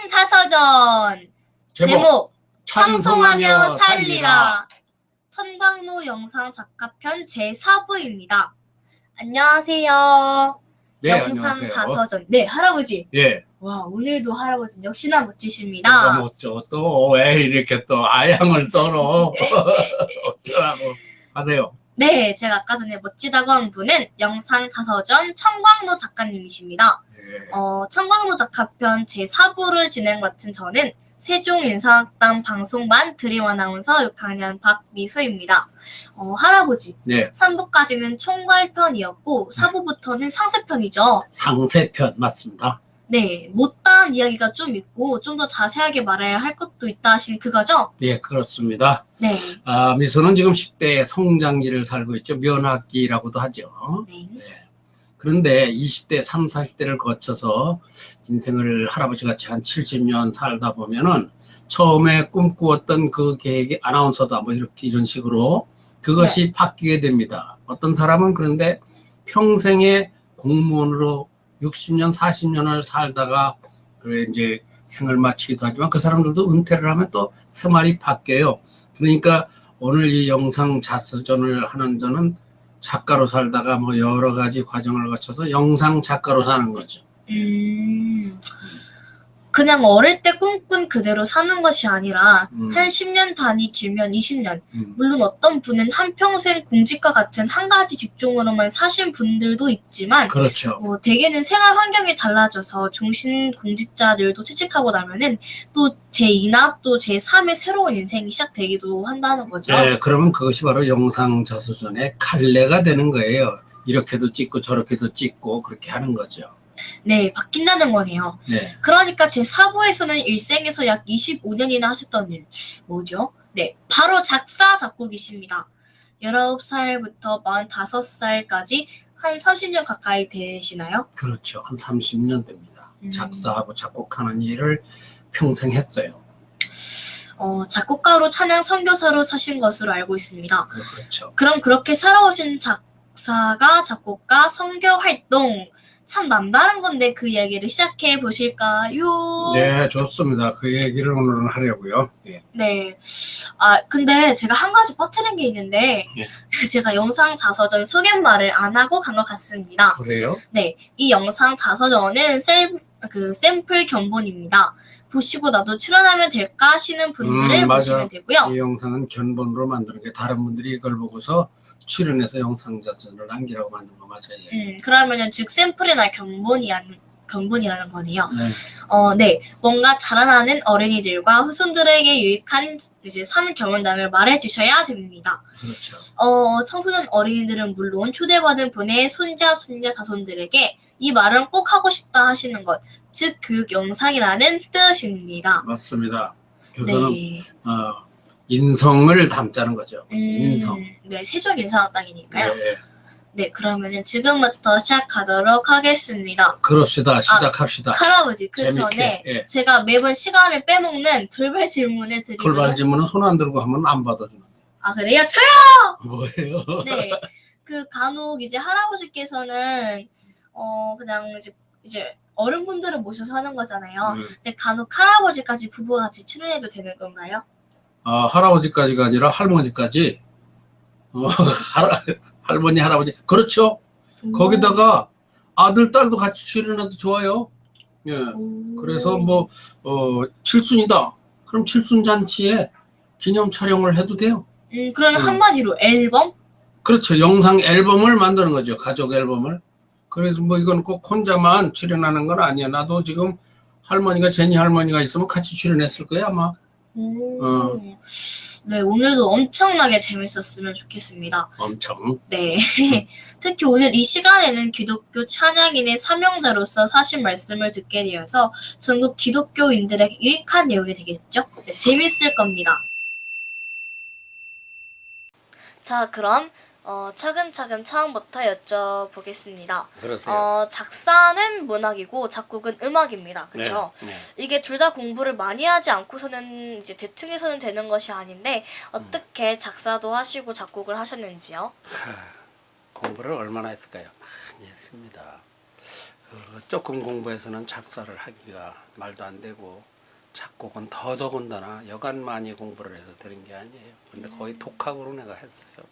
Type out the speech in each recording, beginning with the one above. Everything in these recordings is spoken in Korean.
영상자서전 제목 찬송하며 살리라. 천광로 영상작가편 제4부입니다. 안녕하세요. 네, 영상자서전. 네, 할아버지. 예. 와, 오늘도 할아버지 역시나 멋지십니다. 뭐가 멋져. 또 왜 이렇게 또 아양을 떨어. 어쩌라고 하세요. 네, 제가 아까 전에 멋지다고 한 분은 영상자서전 청광로 작가님이십니다. 예. 청광로 작가편 제4부를 진행 맡은 저는 세종인사학당 방송반 드림 아나운서 6학년 박미수입니다. 할아버지, 네. 3부까지는 총괄편이었고 4부부터는 상세편이죠. 상세편 맞습니다. 네, 못다한 이야기가 좀 있고 좀 더 자세하게 말해야 할 것도 있다 하신 그거죠? 네, 그렇습니다. 네. 미소는 지금 10대 성장기를 살고 있죠. 면학기라고도 하죠. 네. 네. 그런데 20대, 30, 40대를 거쳐서 인생을 할아버지같이 한 70년 살다 보면은 처음에 꿈꾸었던 그 계획이 아나운서다 뭐 이렇게 이런 식으로 그것이 바뀌게 됩니다. 어떤 사람은 그런데 평생의 공무원으로 60년, 40년을 살다가 그래 이제 생을 마치기도 하지만 그 사람들도 은퇴를 하면 또 생활이 바뀌어요. 그러니까 오늘 이 영상 자서전을 하는 저는 작가로 살다가 뭐 여러 가지 과정을 거쳐서 영상 작가로 사는 거죠. 그냥 어릴 때 꿈꾼 그대로 사는 것이 아니라 한 10년 단위 길면 20년. 물론 어떤 분은 한평생 공직과 같은 한 가지 직종으로만 사신 분들도 있지만 그렇죠. 대개는 생활 환경이 달라져서 종신 공직자들도 퇴직하고 나면은 또 제2나 또 제3의 새로운 인생이 시작되기도 한다는 거죠. 네, 그러면 그것이 바로 영상 자서전의 칼레가 되는 거예요. 이렇게도 찍고 저렇게도 찍고 그렇게 하는 거죠. 네, 바뀐다는 거네요. 네. 그러니까 제4부에서는 일생에서 약 25년이나 하셨던 일, 뭐죠? 네, 바로 작사, 작곡이십니다. 19살부터 45살까지 한 30년 가까이 되시나요? 그렇죠. 한 30년 됩니다. 작사하고 작곡하는 일을 평생 했어요. 작곡가로 찬양 선교사로 사신 것으로 알고 있습니다. 그렇죠. 그럼 그렇게 살아오신 작사가, 작곡가, 선교 활동, 참 남다른 건데 그 이야기를 시작해 보실까요? 네, 좋습니다. 그 얘기를 오늘은 하려고요. 예. 네. 근데 제가 한 가지 빠뜨린 게 있는데, 예. 제가 영상 자서전 소개말을 안 하고 간 것 같습니다. 그래요? 네. 이 영상 자서전은 샘플 견본입니다. 보시고 나도 출연하면 될까 하시는 분들을 보시면 되고요. 이 영상은 견본으로 만드는 게 다른 분들이 이걸 보고서 출연해서 영상 자서전을 남기라고 만든 거 맞아요. 그러면은 즉 샘플이나 견본이라는 거네요. 네. 네. 뭔가 자라나는 어린이들과 후손들에게 유익한 이제 삶 경험담을 말해 주셔야 됩니다. 그렇죠. 청소년 어린이들은 물론 초대받은 분의 손자, 손녀, 자손들에게 이 말은 꼭 하고 싶다 하시는 것, 즉 교육 영상이라는 뜻입니다. 맞습니다. 그거는 네. 인성을 담자는 거죠. 인성. 네, 세종인사학당이니까요. 네. 네, 그러면은 지금부터 시작하도록 하겠습니다. 그럽시다. 시작합시다. 할아버지, 그 재밌게. 전에 예. 제가 매번 시간을 빼먹는 돌발 질문을 드리도록. 돌발 질문은 손 안 들고 하면 안 받아주는. 그래요? 저요! 뭐예요? 네, 간혹 이제 할아버지께서는 그냥 이제 어른분들을 모셔서 하는 거잖아요. 근데 간혹 할아버지까지 부부가 같이 출연해도 되는 건가요? 할아버지까지가 아니라 할머니까지. 할머니, 할아버지. 그렇죠. 거기다가 아들, 딸도 같이 출연해도 좋아요. 예. 그래서 칠순이다. 그럼 칠순잔치에 기념 촬영을 해도 돼요. 그러면 한마디로 앨범? 그렇죠. 영상 앨범을 만드는 거죠. 가족 앨범을. 그래서 이건 꼭 혼자만 출연하는 건 아니야. 나도 지금 제니 할머니가 있으면 같이 출연했을 거야, 아마. 네, 오늘도 엄청나게 재밌었으면 좋겠습니다. 엄청. 네. 특히 오늘 이 시간에는 기독교 찬양인의 사명자로서 사신 말씀을 듣게 되어서 전국 기독교인들에게 유익한 내용이 되겠죠? 네, 재밌을 겁니다. 자, 그럼 차근차근 처음부터 여쭤보겠습니다. 그러세요. 작사는 문학이고 작곡은 음악입니다. 그렇죠? 네. 이게 둘 다 공부를 많이 하지 않고서는 이제 대충 해서는 되는 것이 아닌데 어떻게 작사도 하시고 작곡을 하셨는지요? 공부를 얼마나 했을까요? 많이 했습니다. 조금 공부해서는 작사를 하기가 말도 안 되고 작곡은 더더군다나 여간 많이 공부를 해서 되는 게 아니에요. 근데 거의 독학으로 내가 했어요.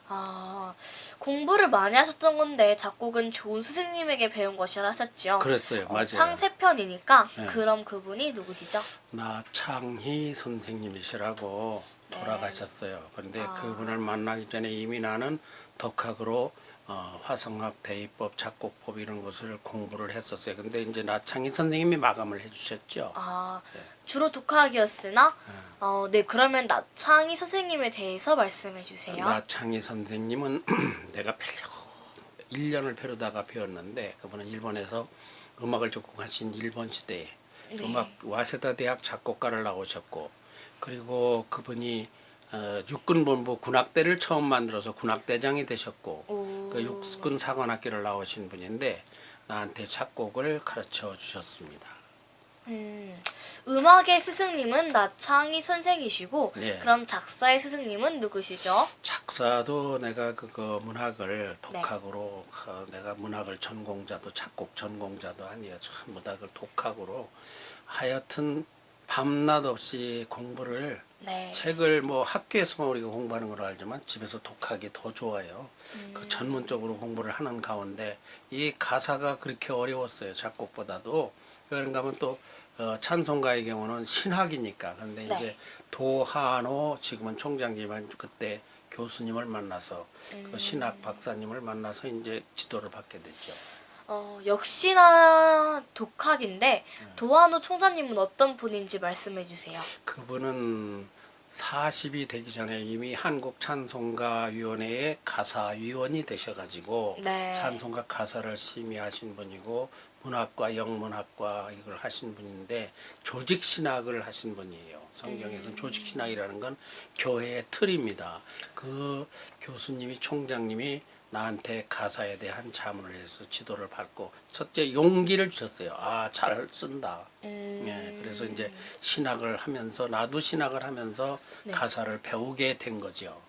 아, 공부를 많이 하셨던 건데 작곡은 좋은 스승님에게 배운 것이라 하셨죠? 그랬어요. 맞아요. 상세편이니까 네. 그럼 그분이 누구시죠? 나창희 선생님이시라고 네. 돌아가셨어요. 그런데 아. 그분을 만나기 전에 이미 나는 독학으로 화성학, 대입법, 작곡법 이런 것을 공부를 했었어요. 근데 이제 나창희 선생님이 마감을 해주셨죠. 아, 네. 주로 독학이었으나 네, 그러면 나창희 선생님에 대해서 말씀해 주세요. 나창희 선생님은 내가 배우려고 1년을 배우다가 배웠는데 그분은 일본에서 음악을 전공하신 일본 시대에 네. 음악 와세다 대학 작곡가를 나오셨고 그리고 그분이 육군본부 군악대를 처음 만들어서 군악대장이 되셨고 오. 그 육군 사관학교를 나오신 분인데 나한테 작곡을 가르쳐 주셨습니다. 음악의 스승님은 나창희 선생이시고 네. 그럼 작사의 스승님은 누구시죠? 작사도 내가 그거 문학을 독학으로 내가 문학을 전공자도 작곡 전공자도 아니에요. 전부 다 그 독학으로 하여튼 밤낮 없이 공부를 네. 책을 뭐 학교에서만 우리가 공부하는 걸 알지만 집에서 독학이 더 좋아요. 그 전문적으로 공부를 하는 가운데 이 가사가 그렇게 어려웠어요. 작곡보다도. 그런가 하면 또 찬송가의 경우는 신학이니까. 근데 네. 이제 도한호 지금은 총장님은 그때 교수님을 만나서 그 신학 박사님을 만나서 이제 지도를 받게 됐죠. 역시나 독학인데 도한호 총장님은 어떤 분인지 말씀해 주세요. 그분은 40이 되기 전에 이미 한국찬송가위원회의 가사위원이 되셔가지고 네. 찬송가 가사를 심의하신 분이고 문학과 영문학과 이걸 하신 분인데 조직신학을 하신 분이에요. 성경에서는 조직신학이라는 건 교회의 틀입니다. 그 교수님이 총장님이 나한테 가사에 대한 자문을 해서 지도를 받고 첫째 용기를 주셨어요. 아, 잘 쓴다. 예, 그래서 이제 신학을 하면서 나도 신학을 하면서 네. 가사를 배우게 된 거죠.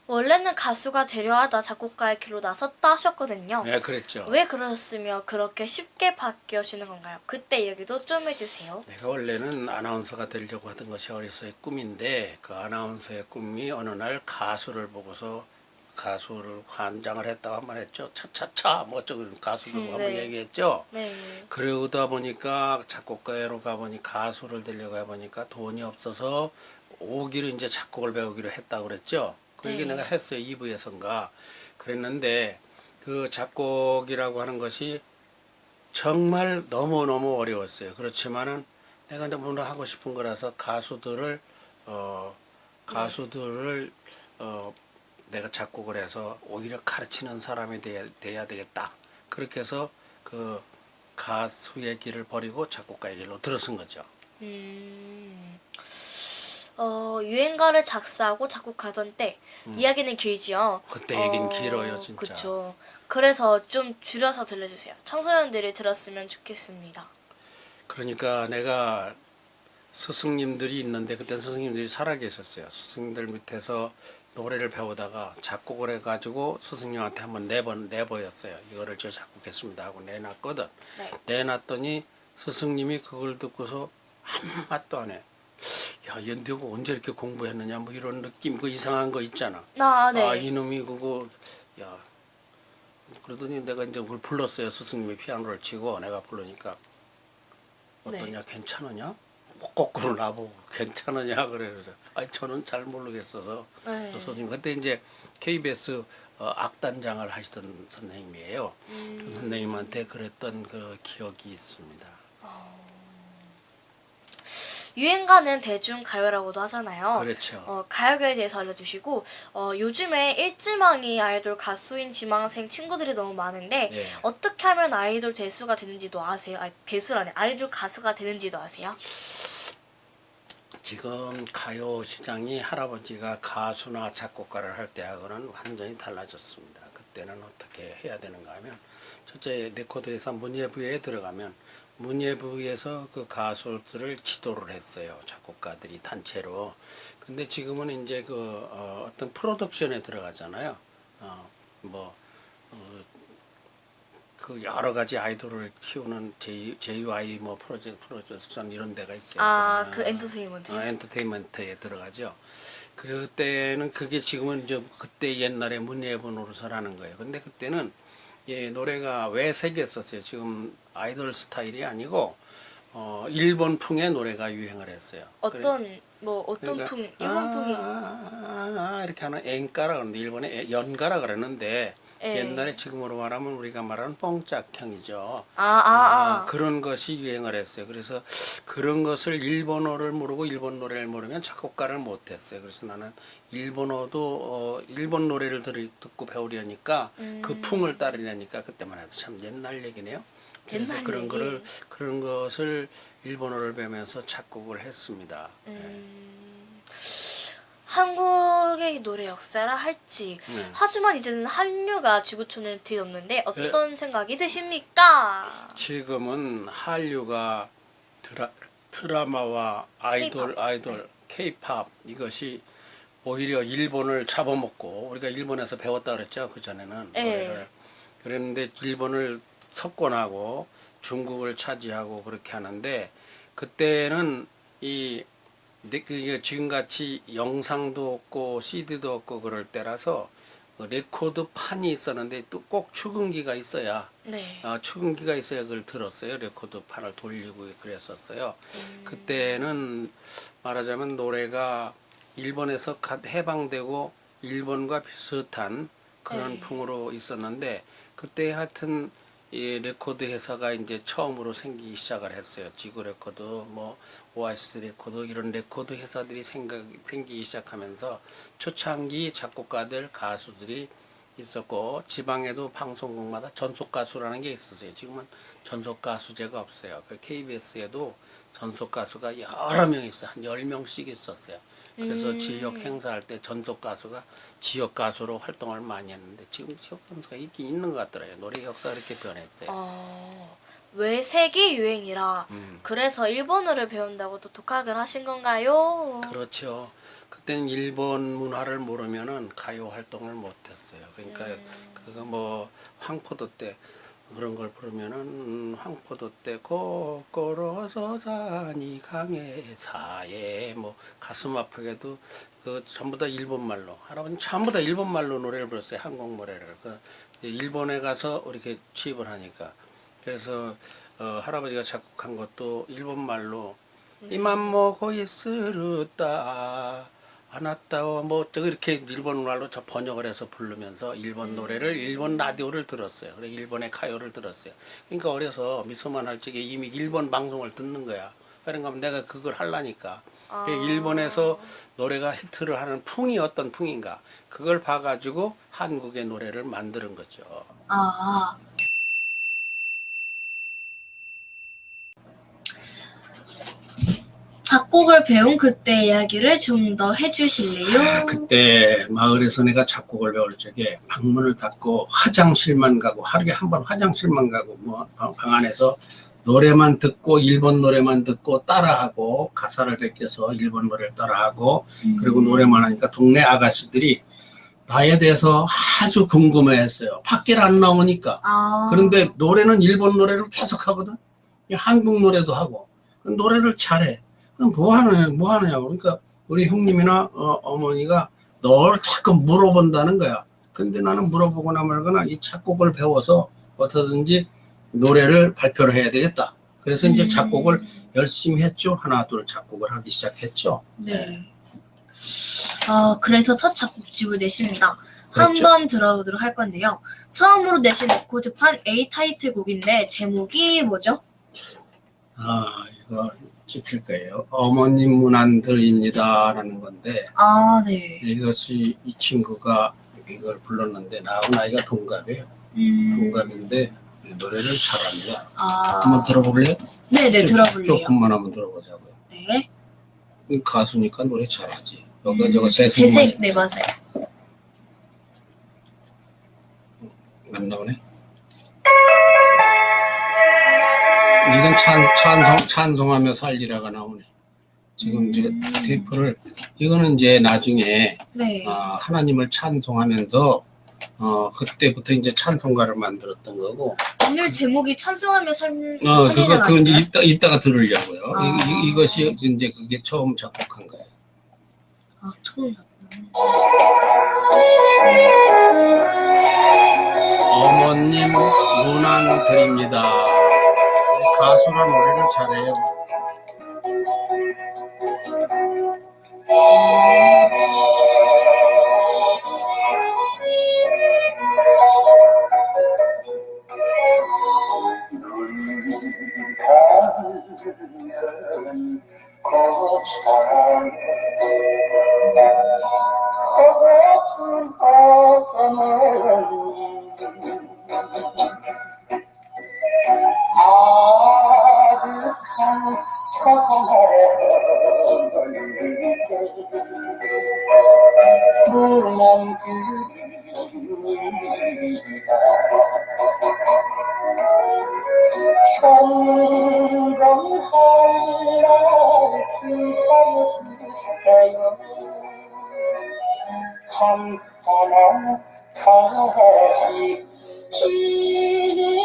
원래는 가수가 되려 하다 작곡가의 길로 나섰다 하셨거든요. 예, 그랬죠. 왜 그러셨으며 그렇게 쉽게 바뀌시는 건가요? 그때 얘기도 좀 해주세요. 내가 원래는 아나운서가 되려고 하던 것이 어려서의 꿈인데 그 아나운서의 꿈이 어느 날 가수를 보고서 가수를 환장을 했다고 한 번 했죠. 차차차 뭐 어쩌고 가수들 한번 네. 얘기했죠. 네. 그러다 보니까 작곡가로 가보니 가수를 되려고 해보니까 돈이 없어서 오기로 이제 작곡을 배우기로 했다고 그랬죠. 그 얘기 네. 내가 했어요. 2부에선가. 그랬는데 그 작곡이라고 하는 것이 정말 너무너무 어려웠어요. 그렇지만은 내가 너무나 하고 싶은 거라서 가수들을 내가 작곡을 해서 오히려 가르치는 사람이 돼야 되겠다. 그렇게 해서 그 가수의 길을 버리고 작곡가의 길로 들어선 거죠. 유행가를 작사하고 작곡하던 때 이야기는 길지요. 그때 얘기는 길어요, 진짜. 그렇죠. 그래서 좀 줄여서 들려주세요. 청소년들이 들었으면 좋겠습니다. 그러니까 내가 스승님들이 있는데 그때 스승님들이 살아계셨어요. 스승님들 밑에서 노래를 배우다가 작곡을 해가지고 스승님한테 한번 내보였어요. 이거를 저 작곡했습니다 하고 내놨거든. 네. 내놨더니 스승님이 그걸 듣고서 아무 맛도 안 해. 야, 얘가 언제 이렇게 공부했느냐 뭐 이런 느낌, 그 이상한 거 있잖아. 네. 아, 이놈이 그거 야. 그러더니 내가 이제 그걸 불렀어요. 스승님이 피아노를 치고 내가 부르니까 어떠냐, 괜찮으냐? 거꾸로 나보고 괜찮으냐 그래. 그래서 저는 잘 모르겠어서 네. 선생님 그때 이제 KBS 악단장을 하시던 선생님이에요. 그 선생님한테 그랬던 그 기억이 있습니다. 유행가는 대중가요라고도 하잖아요. 그렇죠. 가요계에 대해서 알려주시고 요즘에 일지망이 아이돌 가수인 지망생 친구들이 너무 많은데 네. 어떻게 하면 아이돌 대수가 되는지도 아세요? 대수라네. 아이돌 가수가 되는지도 아세요? 지금 가요 시장이 할아버지가 가수나 작곡가를 할 때하고는 완전히 달라졌습니다. 그때는 어떻게 해야 되는가 하면 첫째 레코드회사 문예부에 들어가면 문예부에서 그 가수들을 지도를 했어요. 작곡가들이 단체로. 근데 지금은 이제 그 어떤 프로덕션에 들어가잖아요. 그 여러 가지 아이돌을 키우는 JY 뭐 프로젝션 이런 데가 있어요. 아, 그 엔터테인먼트. 엔터테인먼트에 들어가죠. 그때는 그게 지금은 이제 그때 옛날에 문예부 노릇을 거예요. 근데 그때는 노래가 외색이었었어요. 지금 아이돌 스타일이 아니고 일본풍의 노래가 유행을 했어요. 어떤 그러니까, 풍? 일본 풍이. 이렇게 하는 엔가라 그러는데 일본에 연가라 그러는데 예. 옛날에 지금으로 말하면 우리가 말하는 뽕짝형이죠. 그런 것이 유행을 했어요. 그래서 그런 것을 일본어를 모르고 일본 노래를 모르면 작곡가를 못했어요. 그래서 나는 일본어도 일본 노래를 듣고 배우려니까 그 풍을 따르려니까 그때만 해도 참 옛날 얘기네요. 그래서 그런 것을 일본어를 배우면서 작곡을 했습니다. 한국의 노래 역사라 할지. 하지만 이제는 한류가 지구촌을 뒤덮는데 어떤 생각이 드십니까? 지금은 한류가 드라마와 아이돌, K-팝 이것이 오히려 일본을 잡아먹고 우리가 일본에서 배웠다 그랬죠. 그 전에는 노래를. 그랬는데 일본을 석권하고 중국을 차지하고 그렇게 하는데 그때는 지금같이 영상도 없고 CD도 없고 그럴 때라서 레코드 판이 있었는데 또 꼭 축음기가 있어야 축음기가 있어야 그걸 들었어요. 레코드 판을 돌리고 그랬었어요. 그때는 말하자면 노래가 일본에서 해방되고 일본과 비슷한 그런 풍으로 있었는데 그때 하여튼 이 레코드 회사가 이제 처음으로 생기기 시작을 했어요. 지구 레코드, 뭐 오아시스 레코드 이런 레코드 회사들이 생기기 시작하면서 초창기 작곡가들, 가수들이 있었고 지방에도 방송국마다 전속 가수라는 게 있었어요. 지금은 전속 가수제가 없어요. 그 KBS에도 전속 가수가 여러 명 있어요. 한 10명씩 있었어요. 그래서 지역 행사할 때 전속 가수가 지역 가수로 활동을 많이 했는데 지금 지역 가수가 있긴 있는 것 같더라고요. 노래 역사가 이렇게 변했어요. 외색이 유행이라 그래서 일본어를 배운다고 또 독학을 하신 건가요? 그렇죠. 그때는 일본 문화를 모르면은 가요 활동을 못했어요. 그러니까 그거 뭐 황포도 때 그런 걸 부르면은 황포도 때 거꾸로서 산이 강해사에 뭐 가슴 아프게도 그 전부 다 일본말로 할아버지 전부 다 일본말로 노래를 불렀어요. 한국 노래를 그 일본에 가서 이렇게 취입을 하니까 그래서 할아버지가 작곡한 것도 일본말로 이맘모 있으르다 아나타와 뭐 이렇게 일본말로 저 번역을 해서 부르면서 일본 노래를 일본 라디오를 들었어요. 그래 일본의 가요를 들었어요. 그러니까 어려서 미소만 할 적에 이미 일본 방송을 듣는 거야. 그러니까 내가 그걸 하려니까 일본에서 노래가 히트를 하는 풍이 어떤 풍인가 그걸 봐가지고 한국의 노래를 만드는 거죠. 작곡을 배운 그때 이야기를 좀 더 해주실래요? 그때 마을에서 내가 작곡을 배울 적에 방문을 닫고 화장실만 가고 하루에 한 번 화장실만 가고 뭐 방 안에서 노래만 듣고 일본 노래만 듣고 따라하고 가사를 베껴서 일본 노래를 따라하고 그리고 노래만 하니까 동네 아가씨들이 나에 대해서 아주 궁금해했어요. 밖에 안 나오니까. 그런데 노래는 일본 노래를 계속 하거든. 한국 노래도 하고 노래를 잘해. 그럼 뭐 하느냐고. 그러니까 우리 형님이나 어머니가 널 자꾸 물어본다는 거야. 근데 나는 물어보거나 말거나 이 작곡을 배워서 어떻게든지 노래를 발표를 해야 되겠다. 그래서 이제 작곡을 열심히 했죠. 하나 둘 작곡을 하기 시작했죠. 네. 그래서 첫 작곡집을 내십니다. 그렇죠. 한번 들어보도록 할 건데요. 처음으로 내신 레코드판 A 타이틀곡인데 제목이 뭐죠? 이거 찍힐 거예요. 어머님 문안들입니다 라는 건데 네. 이것이 이 친구가 이걸 불렀는데 나하고 나이가 동갑이에요. 동갑인데 노래를 잘합니다. 한번 들어볼래요? 네네, 들어볼래요. 조금만 한번 들어보자고요. 네. 가수니까 노래 잘하지. 저거 재생. 네, 맞아요. 안 나오네. 이건 찬송하며 살리라가 나오네. 지금 이제 디프를 이거는 이제 나중에 하나님을 찬송하면서 그때부터 이제 찬송가를 만들었던 거고. 오늘 제목이 찬송하며 살리는 그거 이제 아닌가요? 이따가 들으려고요. 아. 이것이 이제 그게 처음 작곡한 거예요. 아, 처음 작곡. 어머님 문안 드립니다. 가수가 노래를 잘해요. 다시 길어주시는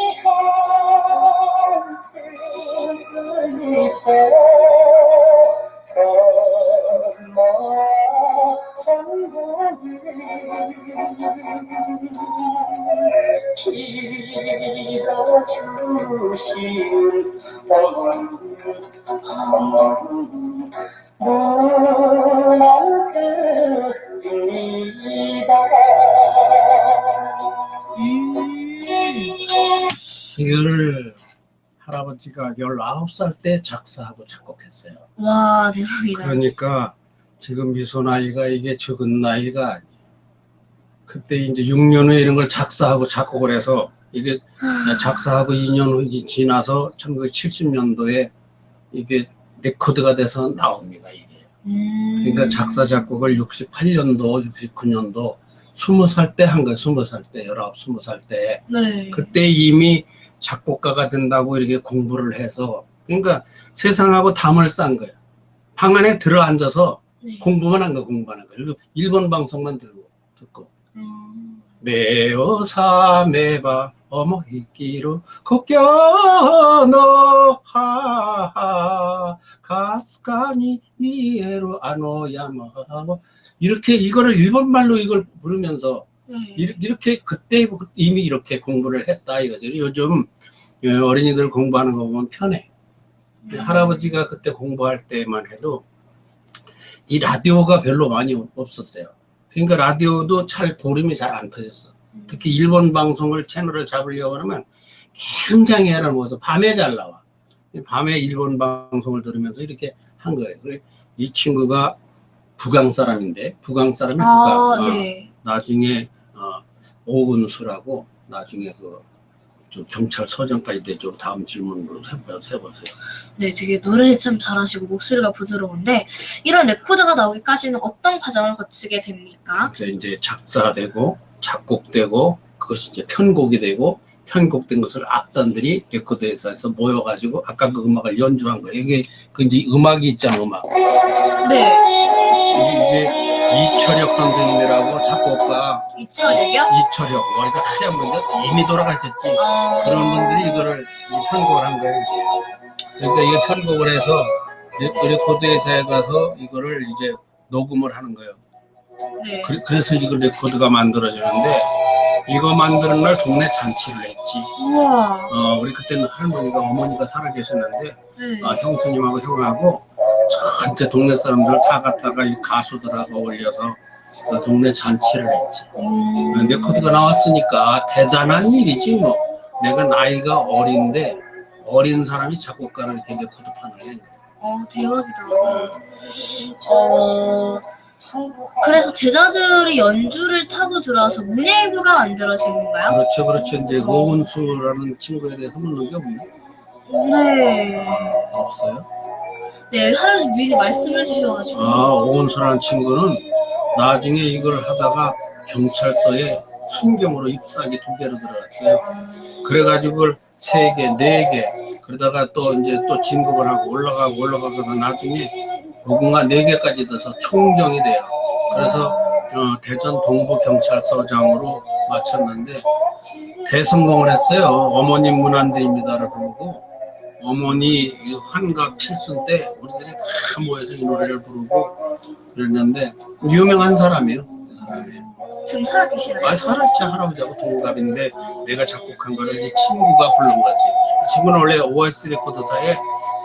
문안 드립니다. 이거를 할아버지가 19살 때 작사하고 작곡했어요. 와, 대박이다. 그러니까 지금 미소 나이가 이게 적은 나이가 아니에요. 그때 이제 6년 후에 이런 걸 작사하고 작곡을 해서 이게 작사하고 2년 후 지나서 1970년도에 이게 레코드가 돼서 나옵니다, 이게. 그러니까 작사 작곡을 68년도, 69년도 20살 때 한 거예요. 20살 때, 19, 20살 때. 네. 그때 이미 작곡가가 된다고 이렇게 공부를 해서, 그러니까 세상하고 담을 싼 거예요. 방 안에 들어 앉아서 네. 공부만 한 거, 공부만 한 거. 그리고 일본 방송만 듣고. 매어 사매바 어머 이끼로 걷겨너 하하 가스카니 미에로 아노야마하고 이렇게 이거를 일본말로 이걸 부르면서 네. 이렇게 그때 이미 이렇게 공부를 했다 이거죠. 요즘 어린이들 공부하는 거 보면 편해. 할아버지가 그때 공부할 때만 해도 이 라디오가 별로 많이 없었어요. 그러니까 라디오도 보름이 잘 안 터졌어. 특히 일본 방송을 채널을 잡으려고 하면 굉장히 애를 먹어서 밤에 잘 나와. 밤에 일본 방송을 들으면서 이렇게 한 거예요. 그래 이 친구가 북강 사람인데 북강 사람이 네. 나중에 오은수라고 나중에 좀 경찰서장까지 되죠. 다음 질문으로 해보세요. 네, 되게 노래를 참 잘하시고 목소리가 부드러운데 이런 레코드가 나오기까지는 어떤 과정을 거치게 됩니까? 이제 작사되고 작곡되고 그것이 이제 편곡이 되고 편곡된 것을 악단들이 레코드 회사에서 모여가지고 아까 그 음악을 연주한 거예요. 이게 그 이제 음악이 있잖아, 음악. 네. 이게 이철혁 선생님이라고 작곡가. 이철혁이요? 이철혁 머리가 하얀 분들 이미 돌아가셨지. 그런 분들이 이거를 편곡을 한 거예요. 그러니까 이게 편곡을 해서 레코드 회사에 가서 이거를 이제 녹음을 하는 거예요. 네. 그래서 이거 레코드가 만들어지는데 이거 만드는 날 동네 잔치를 했지. 우와. 우리 그때는 할머니가 어머니가 살아 계셨는데 네. 형수님하고 형하고 전체 동네 사람들 다 갖다가 이 가수들하고 어울려서 동네 잔치를 했지. 레코드가 나왔으니까 대단한 일이지 뭐. 내가 나이가 어린데 어린 사람이 작곡가를 이렇게 레코드 파는 게. 대박이다. 그래서 제자들이 연주를 타고 들어와서 문예부가 만들어진 건가요? 그렇죠. 이제 오은수라는 친구에 대해서 묻는 게 없나? 네. 없어요? 네, 할아버지 미리 말씀을 해주셔가지고. 오은수라는 친구는 나중에 이걸 하다가 경찰서에 순경으로 잎사귀 2개로 들어갔어요. 그래가지고 그걸 3개, 4개, 그러다가 또 이제 또 진급을 하고 올라가서 나중에 무궁화 4개까지 돼서 총경이 돼요. 그래서 대전 동부경찰서장으로 마쳤는데 대성공을 했어요. 어머님 문안드립니다를 부르고 어머니 환각 칠순 때 우리들이 다 모여서 이 노래를 부르고 그랬는데 유명한 사람이에요. 그 사람이. 지금 살아계시나요? 살았지. 할아버지하고 동갑인데 내가 작곡한 거를 이제 친구가 부른 거지. 이 친구는 원래 OS 레코드사의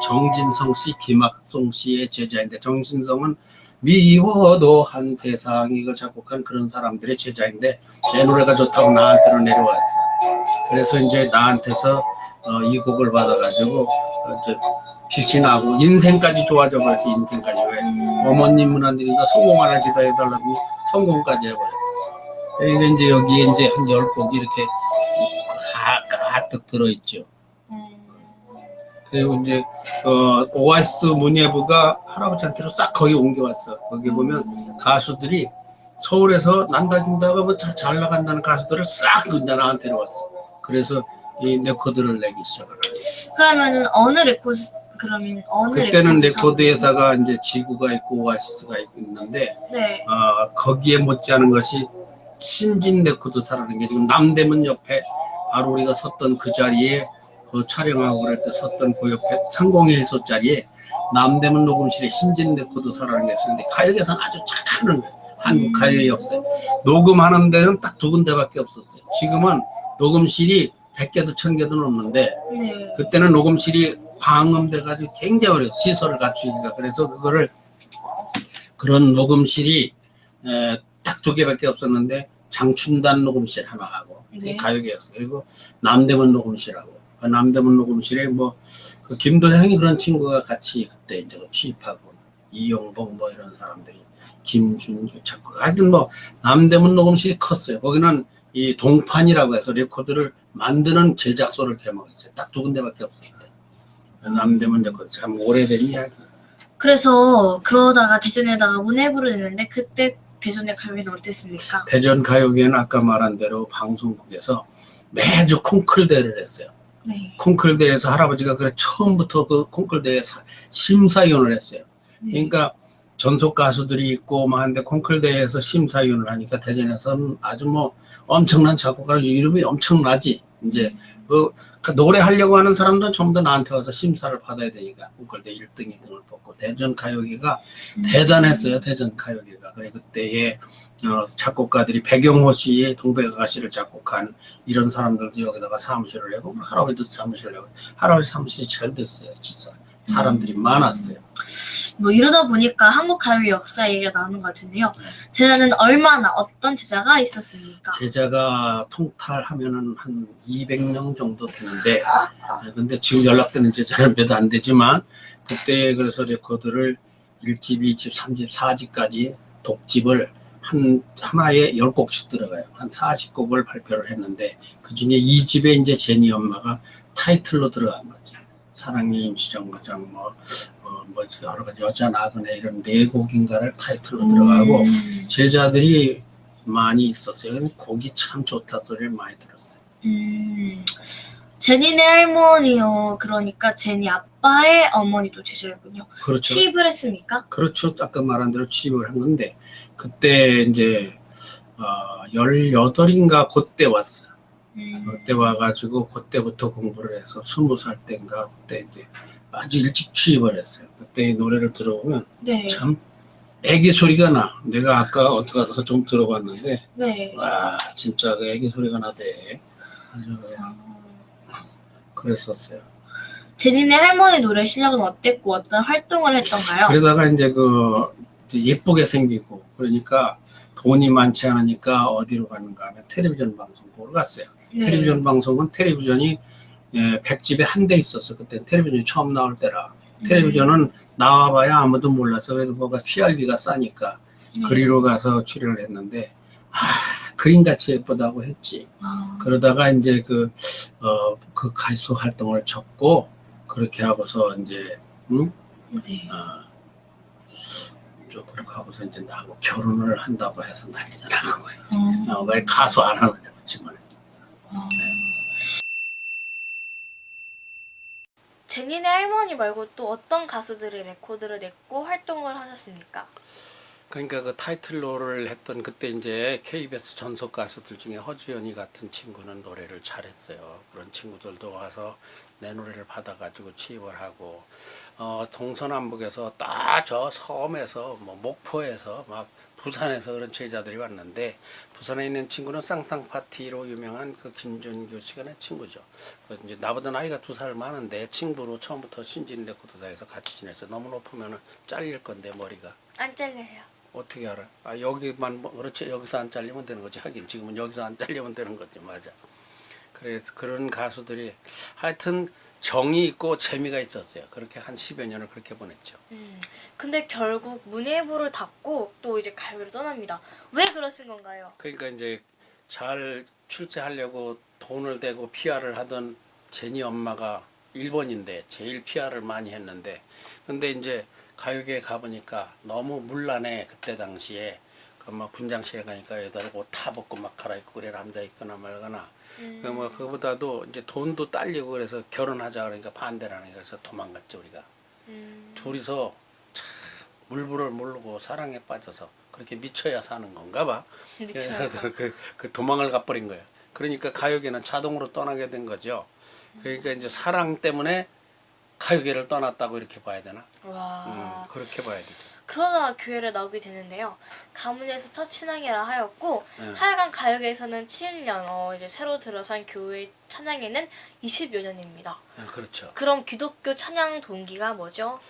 정진성 씨, 김학송 씨의 제자인데 정진성은 미워도 한 세상 이걸 작곡한 그런 사람들의 제자인데 내 노래가 좋다고 나한테로 내려왔어. 그래서 이제 나한테서 이 곡을 받아가지고 이제 빛이 나고 인생까지 좋아져 버렸어. 인생까지. 왜 어머님 문안드립니다 성공하라 기도해달라고 성공까지 해버렸어. 이게 이제 여기에 이제 한 10곡이 이렇게 가득 들어있죠. 그리고 이제 오아시스 문예부가 할아버지한테로 싹 거기 옮겨왔어. 거기 보면 가수들이 서울에서 난다긴다가 뭐 잘 나간다는 가수들을 싹 이제 나한테로 왔어. 그래서 이 레코드를 내기 시작을 했어. 그러면은 어느 레코드 그러면 어느 그때는 레코드 레코드 회사가 이제 지구가 있고 오아시스가 있는데 네. 거기에 못지않은 것이 신진 레코드사라는 게 지금 남대문 옆에 바로 우리가 섰던 그 자리에 그 촬영하고 그럴 때 섰던 그 옆에 상공회의소 자리에 남대문 녹음실에 신진 레코드사라는 게 있었는데 가요계에서는 아주 착한 거예요. 한국 가요의 역사에. 녹음하는 데는 딱 2군데밖에 없었어요. 지금은 녹음실이 100개도 1000개도 넘는데 네. 그때는 녹음실이 방음돼가지고 굉장히 어려워. 시설을 갖추기가. 그래서 그거를 그런 녹음실이 딱 2개밖에 없었는데 장춘단 녹음실 하나 하고 네. 가요계였어. 그리고 남대문 녹음실하고 그 남대문 녹음실에 뭐 그 김도향이 그런 친구가 같이 그때 이제 취입하고 이용복 뭐 이런 사람들이 김준규 작곡 하여튼 뭐 남대문 녹음실이 컸어요. 거기는 이 동판이라고 해서 레코드를 만드는 제작소를 개방했어요. 딱 2군데밖에 없었어요. 남대문 레코드 참 오래된 이야기. 그래서 그러다가 대전에다가 문예부를 냈는데 그때 대전의 가요는 어땠습니까? 대전 가요계는 아까 말한 대로 방송국에서 매주 콩쿨 대회를 했어요. 네. 콩쿨 대회에서 할아버지가 그래 처음부터 그 콩쿨 대회 심사위원을 했어요. 그러니까 전속 가수들이 있고 뭐 한데 콩쿨 대회에서 심사위원을 하니까 대전에서는 아주 뭐 엄청난 작곡가 이름이 엄청나지. 이제 그 노래 하려고 하는 사람들은 전부 다 나한테 와서 심사를 받아야 되니까 콩쿨 대회 1등, 2등을 뽑고 대전 가요계가 대단했어요. 대전 가요계가. 그래 그때에 작곡가들이 백영호 씨 동백아가씨를 작곡한 이런 사람들도 여기다가 사무실을 내고 할아버지도 사무실을 내고 할아버지 사무실이 잘 됐어요. 진짜 사람들이 많았어요. 뭐 이러다 보니까 한국 가요 역사 얘기가 나오는 것 같은데요. 제자는 얼마나 어떤 제자가 있었습니까? 제자가 통탈하면은 한 200명 정도 되는데 근데 지금 연락되는 제자는 몇 안 되지만 그때 그래서 레코드를 1집, 2집, 3집, 4집까지 독집을 하나에 10곡씩 들어가요. 한 40곡을 발표를 했는데 그 중에 2집에 이제 제니 엄마가 타이틀로 들어간 거지. 사랑의 임시정거장 뭐 여러 가지 여자 나그네 이런 4곡인가를 타이틀로 들어가고 제자들이 많이 있었어요. 곡이 참 좋다 소리를 많이 들었어요. 제니네 할머니요. 그러니까 제니 아빠의 어머니도 제자였군요. 그렇죠. 취입을 했습니까? 그렇죠. 아까 말한 대로 취입을 한 건데 그때 이제 18인가 그때 왔어요. 그때 와가지고 그때부터 공부를 해서 20살 때인가 그때 이제 아주 일찍 취입을 했어요. 그때 노래를 들어보면 네. 참 애기 소리가 나. 내가 아까 어떻게 가서 좀 들어봤는데 네. 와 진짜 그 애기 소리가 나대. 아주 그랬었어요. 제니네 할머니 노래 실력은 어땠고 어떤 활동을 했던가요? 그러다가 이제 예쁘게 생기고 그러니까 돈이 많지 않으니까 어디로 가는가 하면 텔레비전 방송 보러 갔어요. 네. 텔레비전 방송은 텔레비전이 100집에 한 대 있었어. 그때 텔레비전이 처음 나올 때라. 텔레비전은 나와봐야 아무도 몰랐어. 그래도 거기가 PRB가 싸니까 그리로 가서 출연을 했는데 그림같이 예쁘다고 했지. 그러다가 이제 그 가수 활동을 접고 그렇게 하고서 이제 네. 그렇게 하고서 이제 나하고 결혼을 한다고 해서 난리가 나는 거예요. 왜 가수 안 하느냐고 지금. 제니네 할머니 말고 또 어떤 가수들이 레코드를 냈고 활동을 하셨습니까? 그러니까 그 타이틀로를 했던 그때 이제 KBS 전속 가수들 중에 허주연이 같은 친구는 노래를 잘했어요. 그런 친구들도 와서 내 노래를 받아가지고 취입을 하고, 동서남북에서 딱 저 섬에서 뭐 목포에서 막 부산에서 그런 제자들이 왔는데, 부산에 있는 친구는 쌍쌍파티로 유명한 그 김준규 씨가 내 친구죠. 이제 나보다 나이가 2살 많은데 친구로 처음부터 신진 레코드사에서 같이 지냈어요. 너무 높으면 잘릴 건데 머리가. 안 잘려요. 어떻게 알아? 아, 여기만, 그렇지. 여기서 안 잘리면 되는 거지. 하긴, 지금은 여기서 안 잘리면 되는 거지. 맞아. 그래서 그런 가수들이 하여튼 정이 있고 재미가 있었어요. 그렇게 한 10여 년을 그렇게 보냈죠. 근데 결국 문예부를 닫고 또 이제 가요를 떠납니다. 왜 그러신 건가요? 그러니까 이제 잘 출세하려고 돈을 대고 PR을 하던 제니 엄마가 일본인데 제일 PR을 많이 했는데, 근데 이제 가요계에 가보니까 너무 문란해. 그때 당시에 그 뭐 분장실에 가니까 여자들 옷 다 벗고 막 갈아입고 그래, 남자 있거나 말거나. 그 뭐 그보다도 이제 돈도 딸리고 그래서 결혼하자 그러니까 반대를 하는 거예요. 그래서 도망갔죠 우리가. 둘이서 참 물불을 모르고 사랑에 빠져서 그렇게 미쳐야 사는 건가 봐. 미쳐야. 그 도망을 가버린 거예요. 그러니까 가요계는 자동으로 떠나게 된 거죠. 그러니까 이제 사랑 때문에 가요계를 떠났다고 이렇게 봐야 되나? 와. 그렇게 봐야 되죠. 그러다가 교회를 나오게 되는데요. 가문에서 첫 신앙이라 하였고 네. 하여간 가요계에서는 7년 이제 새로 들어선 교회 찬양에는 20여 년입니다. 그렇죠. 그럼 기독교 찬양 동기가 뭐죠?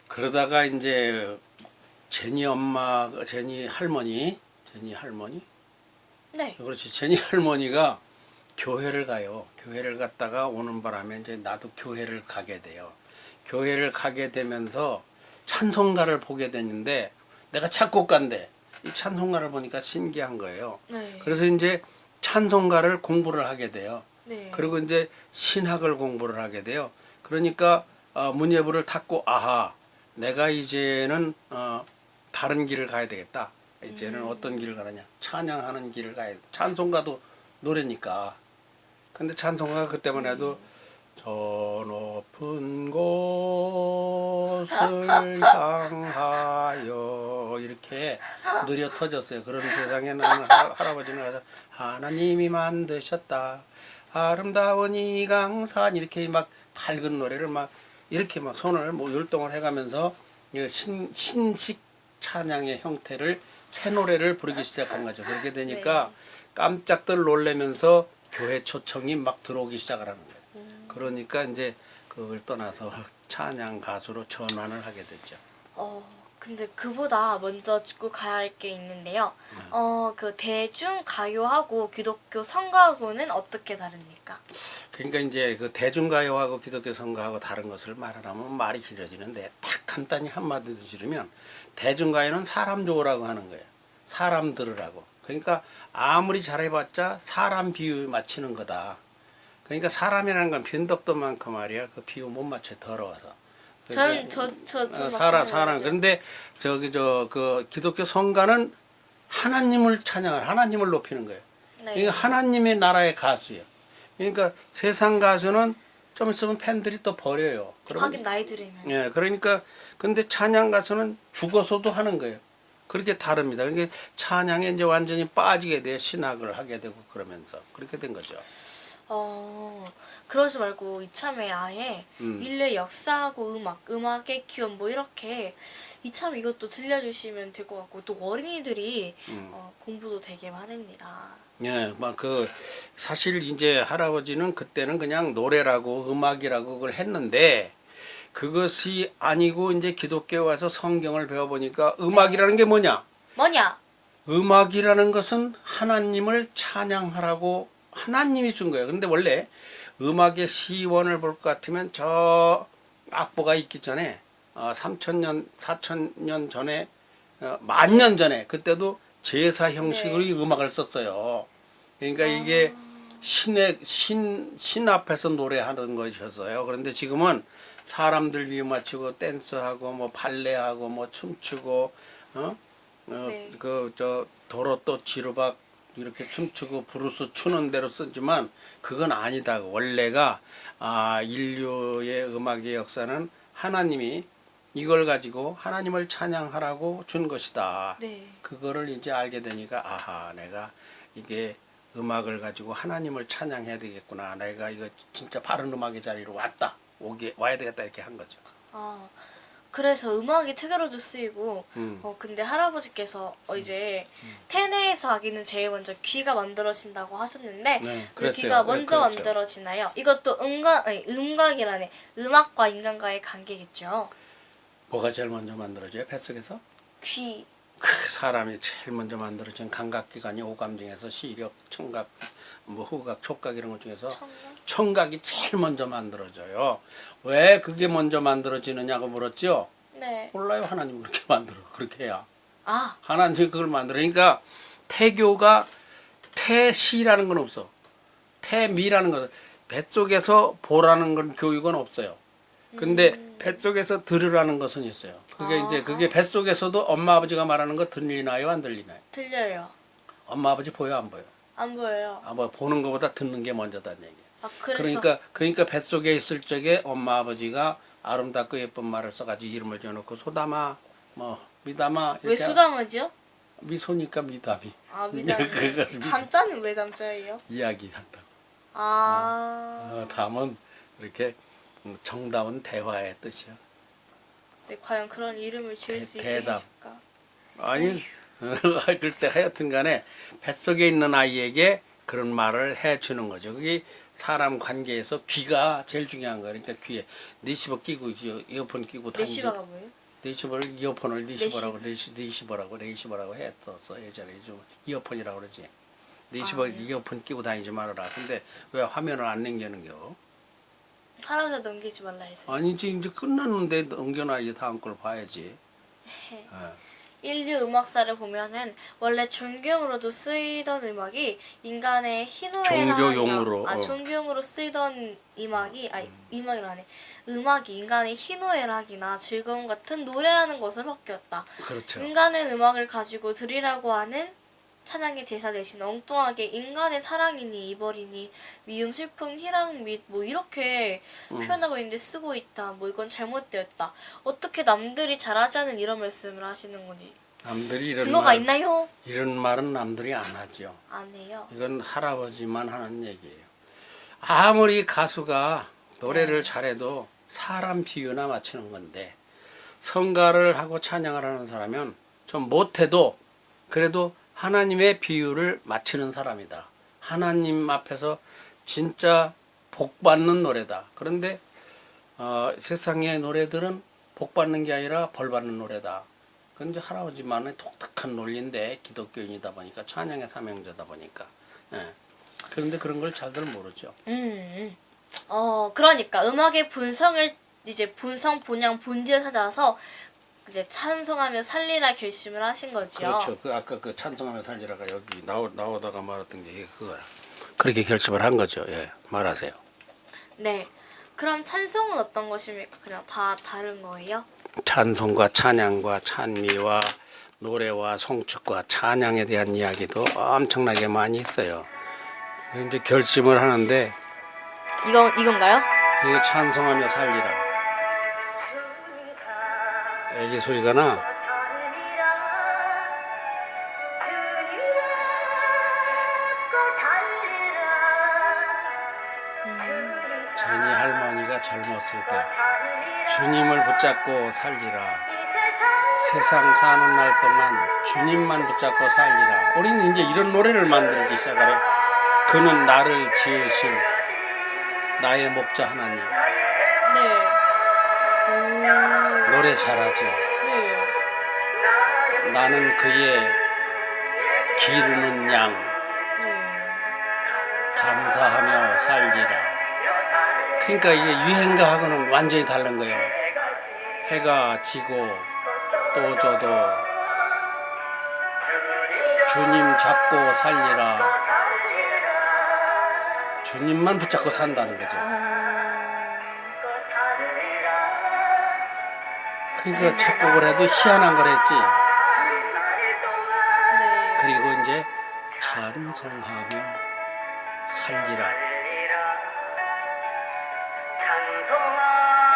그러다가 이제 제니 할머니, 네. 그렇지. 제니 할머니가 교회를 가요. 교회를 갔다가 오는 바람에 이제 나도 교회를 가게 돼요. 교회를 가게 되면서 찬송가를 보게 됐는데 내가 작곡가인데 이 찬송가를 보니까 신기한 거예요. 네. 그래서 이제 찬송가를 공부를 하게 돼요. 네. 그리고 이제 신학을 공부를 하게 돼요. 그러니까 문예부를 탔고, 아하, 내가 이제는 다른 길을 가야 되겠다. 이제는 어떤 길을 가느냐? 찬양하는 길을 가야 돼. 찬송가도 노래니까. 근데 찬송가가 그때만 해도 저 높은 곳을 향하여 이렇게 느려 터졌어요. 그런 세상에 나는 할아버지는 가서 하나님이 만드셨다. 아름다운 이 강산 이렇게 막 밝은 노래를 막 이렇게 막 손을 뭐 율동을 해가면서 신식 찬양의 형태를 새 노래를 부르기 시작한 거죠. 그렇게 되니까 깜짝들 놀래면서 교회 초청이 막 들어오기 시작을 하는 거예요. 그러니까 이제 그걸 떠나서 찬양 가수로 전환을 하게 됐죠. 근데 그보다 먼저 짚고 가야 할 게 있는데요. 그 대중 가요하고 기독교 성가하고는 어떻게 다릅니까? 그러니까 이제 그 대중가요하고 기독교 성가하고 다른 것을 말하면 말이 길어지는데 딱 간단히 한마디로 지르면 대중가요는 사람 좋으라고 하는 거예요. 사람 들으라고. 그러니까 아무리 잘해봤자 사람 비유 맞추는 거다. 그러니까 사람이라는 건 변덕도 많고 말이야. 그 비유 못 맞춰 더러워서. 사람. 그런데 그 기독교 성가는 하나님을 찬양을, 하나님을 높이는 거예요. 네. 이게 하나님의 나라의 가수예요. 그러니까 세상 가수는 좀 있으면 팬들이 또 버려요. 하긴 나이 들으면. 예, 그러니까 근데 찬양 가수는 죽어서도 하는 거예요. 그렇게 다릅니다. 그러니까 찬양에 이제 완전히 빠지게 돼요. 신학을 하게 되고 그러면서 그렇게 된 거죠. 그러지 말고 이참에 아예 인류의 역사하고 음악의 기원 뭐 이렇게 이참에 이것도 들려주시면 될 것 같고 또 어린이들이 공부도 되게 많습니다. 예, 막 사실 이제 할아버지는 그때는 그냥 노래라고 음악이라고 그걸 했는데 그것이 아니고 이제 기독교에 와서 성경을 배워보니까 음악이라는 게 뭐냐? 음악이라는 것은 하나님을 찬양하라고 하나님이 준 거예요. 근데 원래 음악의 시원을 볼 것 같으면 저 악보가 있기 전에 3,000년, 4,000년 전에 만년 전에 그때도 제사 형식으로 이 음악을 썼어요. 그러니까 이게 신 앞에서 노래하는 것이었어요. 그런데 지금은 사람들 위에 맞추고 댄스하고 뭐 발레하고 뭐 춤추고 도로 또 지루박 이렇게 춤추고 브루스 추는 대로 쓰지만 그건 아니다. 원래가 인류의 음악의 역사는 하나님이 이걸 가지고 하나님을 찬양하라고 준 것이다. 네. 그거를 이제 알게 되니까 아하, 내가 이게 음악을 가지고 하나님을 찬양해야 되겠구나. 내가 이거 진짜 바른 음악의 자리로 와야 되겠다 이렇게 한 거죠. 아, 그래서 음악이 특유로도 쓰이고, 음. 근데 할아버지께서 이제 태내에서 아기는 제일 먼저 귀가 만들어진다고 하셨는데, 네, 그 그랬어요. 귀가 네, 먼저 그렇죠. 만들어지나요? 이것도 음각이라네. 음악과 인간과의 관계겠죠. 뭐가 제일 먼저 만들어져요? 뱃속에서? 귀. 그 사람이 제일 먼저 만들어진 감각기관이 오감 중에서 시력, 청각, 뭐 후각, 촉각 이런 것 중에서 청각이 제일 먼저 만들어져요. 왜 그게 먼저 만들어지느냐고 물었죠? 네. 몰라요. 하나님 그렇게 만들어. 그렇게 해야. 아, 하나님이 그걸 만들어. 그러니까 태교가 태시라는 건 없어. 태미라는 건 뱃속에서 보라는 건 교육은 없어요. 근데 뱃속에서 들으라는 것은 있어요. 그게 이제 그게 뱃속에서도 엄마 아버지가 말하는 거 들리나요, 안 들리나요? 들려요. 엄마 아버지 보여, 안 보여? 안 보여요. 뭐 보는 것보다 듣는 게 먼저다는 얘기예요. 아, 그래서. 그러니까 뱃속에 있을 적에 엄마 아버지가 아름답고 예쁜 말을 써가지고 이름을 지어놓고 소담아, 뭐 미담아 왜 이렇게 수담하지요? 미소니까 미담이. 아, 미담. 그거 담자는 왜 담자예요? 이야기한다고. 아. 담은 이렇게 정다운 대화의 뜻이야. 네, 과연 그런 이름을 지을 수 있게 대답. 해줄까? 아니 글쎄 하여튼 간에 뱃속에 있는 아이에게 그런 말을 해주는 거죠. 그게 사람 관계에서 귀가 제일 중요한 거예요. 그러니까 귀에 네시버 끼고 이어폰 끼고 네시바가 뭐예요? 네시버를 이어폰을 네시버라고 했었어. 예전에 좀 이어폰이라고 그러지. 네시버 이어폰 끼고 다니지 말아라. 근데 왜 화면을 안 남겨는겨? 할아버지 넘기지 말라 해서. 아니지 이제 끝났는데 넘겨놔야지 다음 걸 봐야지. 인류 음악사를 보면은 원래 종교용으로도 쓰이던 음악이 인간의 희노애락이나 종교용으로, 종교용으로 쓰이던 음악이 인간의 희노애락이나 즐거움 같은 노래라는 것을 바뀌었다. 그렇죠. 인간은 음악을 가지고 드리라고 하는 찬양의 대사 대신 엉뚱하게 인간의 사랑이니 이별이니 미움, 슬픔, 희랑, 및 뭐 이렇게 표현하고 있는데 쓰고 있다. 뭐 이건 잘못되었다. 어떻게 남들이 잘하지 않은 이런 말씀을 하시는 건지 남들이 이런 증거가 있나요? 이런 말은 남들이 안 하죠. 안 해요. 이건 할아버지만 하는 얘기예요. 아무리 가수가 노래를 잘해도 사람 비유나 맞추는 건데 성가를 하고 찬양을 하는 사람은 좀 못해도 그래도 하나님의 비유를 맞추는 사람이다. 하나님 앞에서 진짜 복받는 노래다. 그런데 세상의 노래들은 복받는 게 아니라 벌받는 노래다. 그건 이제 할아버지만의 독특한 논리인데 기독교인이다 보니까 찬양의 사명자다 보니까. 그런데 그런 걸 잘들 모르죠. 그러니까 음악의 본성을 이제 본향, 본질을 찾아서 이제 찬송하며 살리라 결심을 하신 거죠. 그렇죠. 아까 그 찬송하며 살리라가 여기 나오다가 말했던 게 그거야. 그렇게 결심을 한 거죠. 예, 말하세요. 네. 그럼 찬송은 어떤 것입니까? 그냥 다 다른 거예요? 찬송과 찬양과 찬미와 노래와 송축과 찬양에 대한 이야기도 엄청나게 많이 있어요. 이제 결심을 하는데 이건가요? 이게 찬송하며 살리라. 애기 소리가 나. 제니 할머니가 젊었을 때 주님을 붙잡고 살리라. 세상 사는 날 동안 주님만 붙잡고 살리라. 우리는 이제 이런 노래를 만들기 시작하래. 그는 나를 지으신 나의 목자 하나님. 네. 노래 잘하죠. 네. 나는 그의 기르는 양 감사하며 살리라. 그러니까 이게 유행가하고는 완전히 다른 거예요. 해가 지고 또 져도 주님 잡고 살리라. 주님만 붙잡고 산다는 거죠. 그러니까 작곡을 해도 희한한 걸 했지. 네. 그리고 이제 찬송하며 살리라.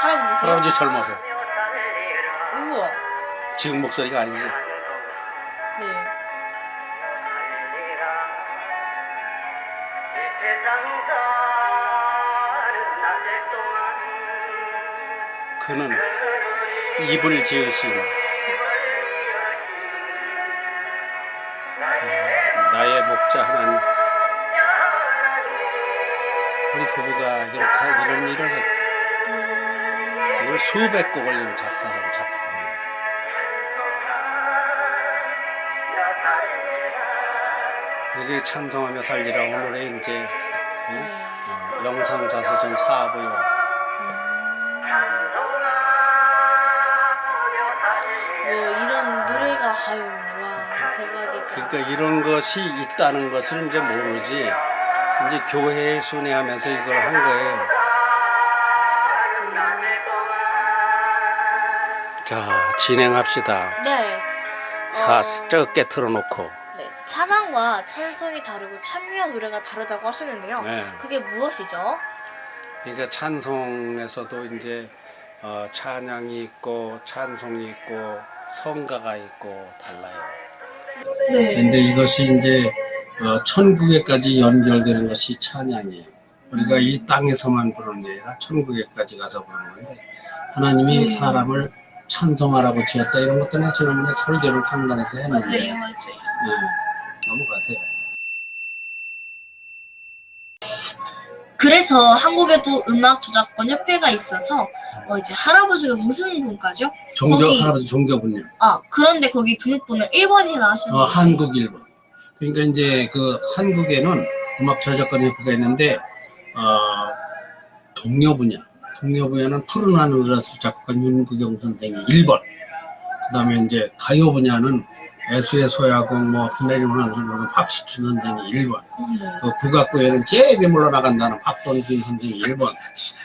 할아버지세요? 할아버지 젊어서. 지금 목소리가 아니지. 네. 그는 입을 지으신 나의 목자 하나님, 우리 부부가 이런 일을 했어. 이걸 수백 곡을 작사하고 작곡하고 이게 찬송하며 살리라. 오늘의 이제 영상자서전 4부요. 이런 노래가 아유 와 대박이다. 그러니까 이런 것이 있다는 것을 이제 모르지. 이제 교회에 순회하면서 이걸 한 거예요. 자, 진행합시다. 네. 적게 틀어놓고. 네. 찬양과 찬송이 다르고 찬미와 노래가 다르다고 하시는데요. 네. 그게 무엇이죠? 이제 찬송에서도 이제 찬양이 있고 찬송이 있고 성가가 있고 달라요. 네. 근데 이것이 이제 천국에까지 연결되는 것이 찬양이에요. 우리가 이 땅에서만 부르는 게 아니라 천국에까지 가서 부르는 건데, 하나님이 사람을 찬송하라고 지었다. 이런 것들은 지난번에 설교를 강단에서 했는데. 맞아요. 네, 넘어가세요. 그래서 한국에도 음악 저작권 협회가 있어서 이제 할아버지가 무슨 분과죠? 거기- 할아버지 종교분요. 그런데 거기 등록번호 1번이라 하셨는데 한국 1번. 그러니까 이제 그 한국에는 음악 저작권 협회가 있는데, 동료 분야는 푸른 하늘에서 작곡한 윤구경 선생이 1번. 그 다음에 이제 가요 분야는 애수의 소야공, 비 내리는 하늘, 박시춘 선생이 1번. 그 국악부에는 제비 물러나간다는 박동진 선생이 1번.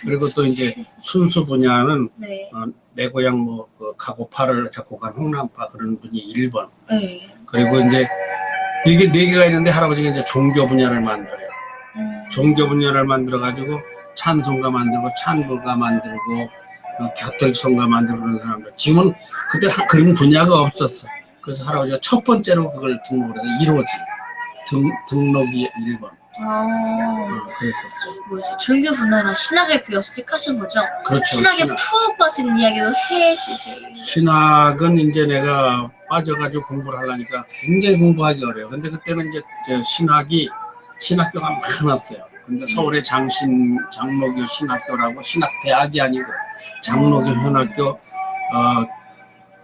그리고 또 이제 순수 분야는 네. 내 고향 그 가고파를 작곡한 홍남파 그런 분이 1번. 네. 그리고 이제 이게 4개가 있는데 할아버지가 이제 종교 분야를 만들어요. 종교 분야를 만들어 가지고 찬송가 만들고 찬부가 만들고 곁들성가 만들고 그런 사람들. 지금은 그때 그런 분야가 없었어. 그래서 할아버지가 첫 번째로 그걸 등록을 해서 1호지. 등록이 1번. 그랬었죠. 이제 종교 분야라 신학을 배우시작하신 거죠? 그렇죠. 신학에 푹 빠진 이야기도 해주세요. 신학은 이제 내가 빠져가지고 공부를 하려니까 굉장히 공부하기 어려워요. 근데 그때는 이제 신학교가 많았어요. 근데 서울의 장로교 신학교라고, 신학대학이 아니고 장로교 현학교,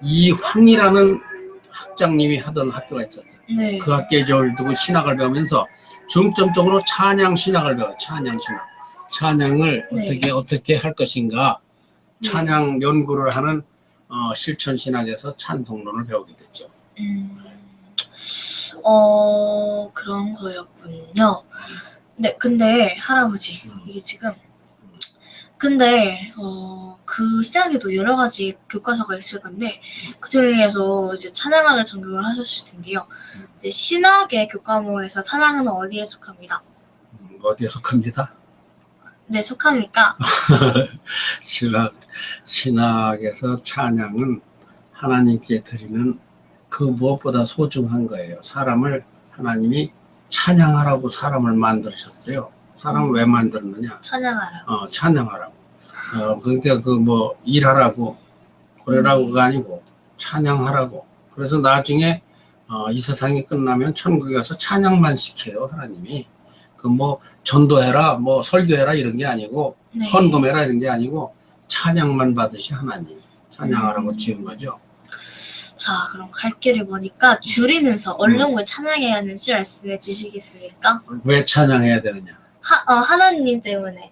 이황이라는 학장님이 하던 학교가 있었어요. 네. 그 학교에 저를 두고 신학을 배우면서 중점적으로 찬양 신학을 배워요. 찬양 신학. 찬양을 네. 어떻게 할 것인가, 찬양 연구를 하는 실천 신학에서 찬송론을 배우게 됐죠. 그런 거였군요. 네, 근데 할아버지 이게 지금 근데 그 신학에도 여러 가지 교과서가 있을 건데 그 중에서 이제 찬양학을 전공을 하셨을 텐데요. 이제 신학의 교과목에서 찬양은 어디에 속합니다? 어디에 속합니다? 네, 속합니까? 신학에서 찬양은 하나님께 드리는 그 무엇보다 소중한 거예요. 사람을 하나님이 찬양하라고 사람을 만드셨어요. 사람을 왜 만들었느냐? 찬양하라고. 찬양하라고. 그러니까 일하라고 그러라고가 아니고 찬양하라고. 그래서 나중에 이 세상이 끝나면 천국에 가서 찬양만 시켜요, 하나님이. 전도해라, 설교해라 이런 게 아니고, 네. 헌금해라 이런 게 아니고, 찬양만 받으시 하나님이 찬양하라고 지은 거죠. 자, 그럼 갈 길을 보니까 줄이면서 얼른 왜 찬양해야 하는지 말씀해 주시겠습니까? 왜 찬양해야 되느냐? 하나님 때문에.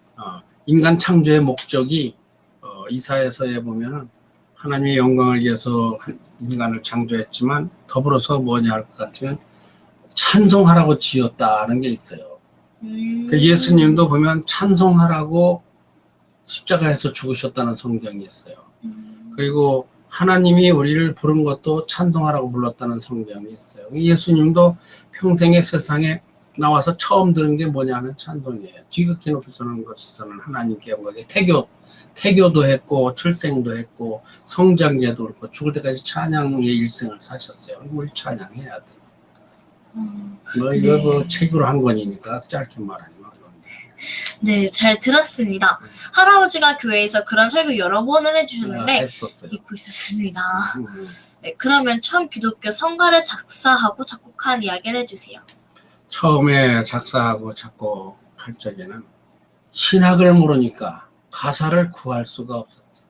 인간 창조의 목적이 이사야서에 보면은 하나님의 영광을 위해서 인간을 창조했지만 더불어서 뭐냐 할 것 같으면 찬송하라고 지었다는 게 있어요. 그 예수님도 보면 찬송하라고 십자가에서 죽으셨다는 성경이 있어요. 그리고 하나님이 우리를 부른 것도 찬송하라고 불렀다는 성경이 있어요. 예수님도 평생의 세상에 나와서 처음 들은 게 뭐냐면 찬송이에요. 지극히 높이서는 것에서는 하나님께 영광에 태교도 했고 출생도 했고 성장제도 그렇고 죽을 때까지 찬양의 일생을 사셨어요. 뭘 찬양해야 돼. 뭐 이거 네. 그 책으로 한 권이니까 짧게 말하면 네, 잘 들었습니다. 할아버지가 교회에서 그런 설교 여러 번을 해주셨는데 했었어요. 잊고 있었습니다. 음. 네, 그러면 처음 기독교 성가를 작사하고 작곡한 이야기를 해주세요. 처음에 작사하고 작곡할 적에는 신학을 모르니까 가사를 구할 수가 없었어요.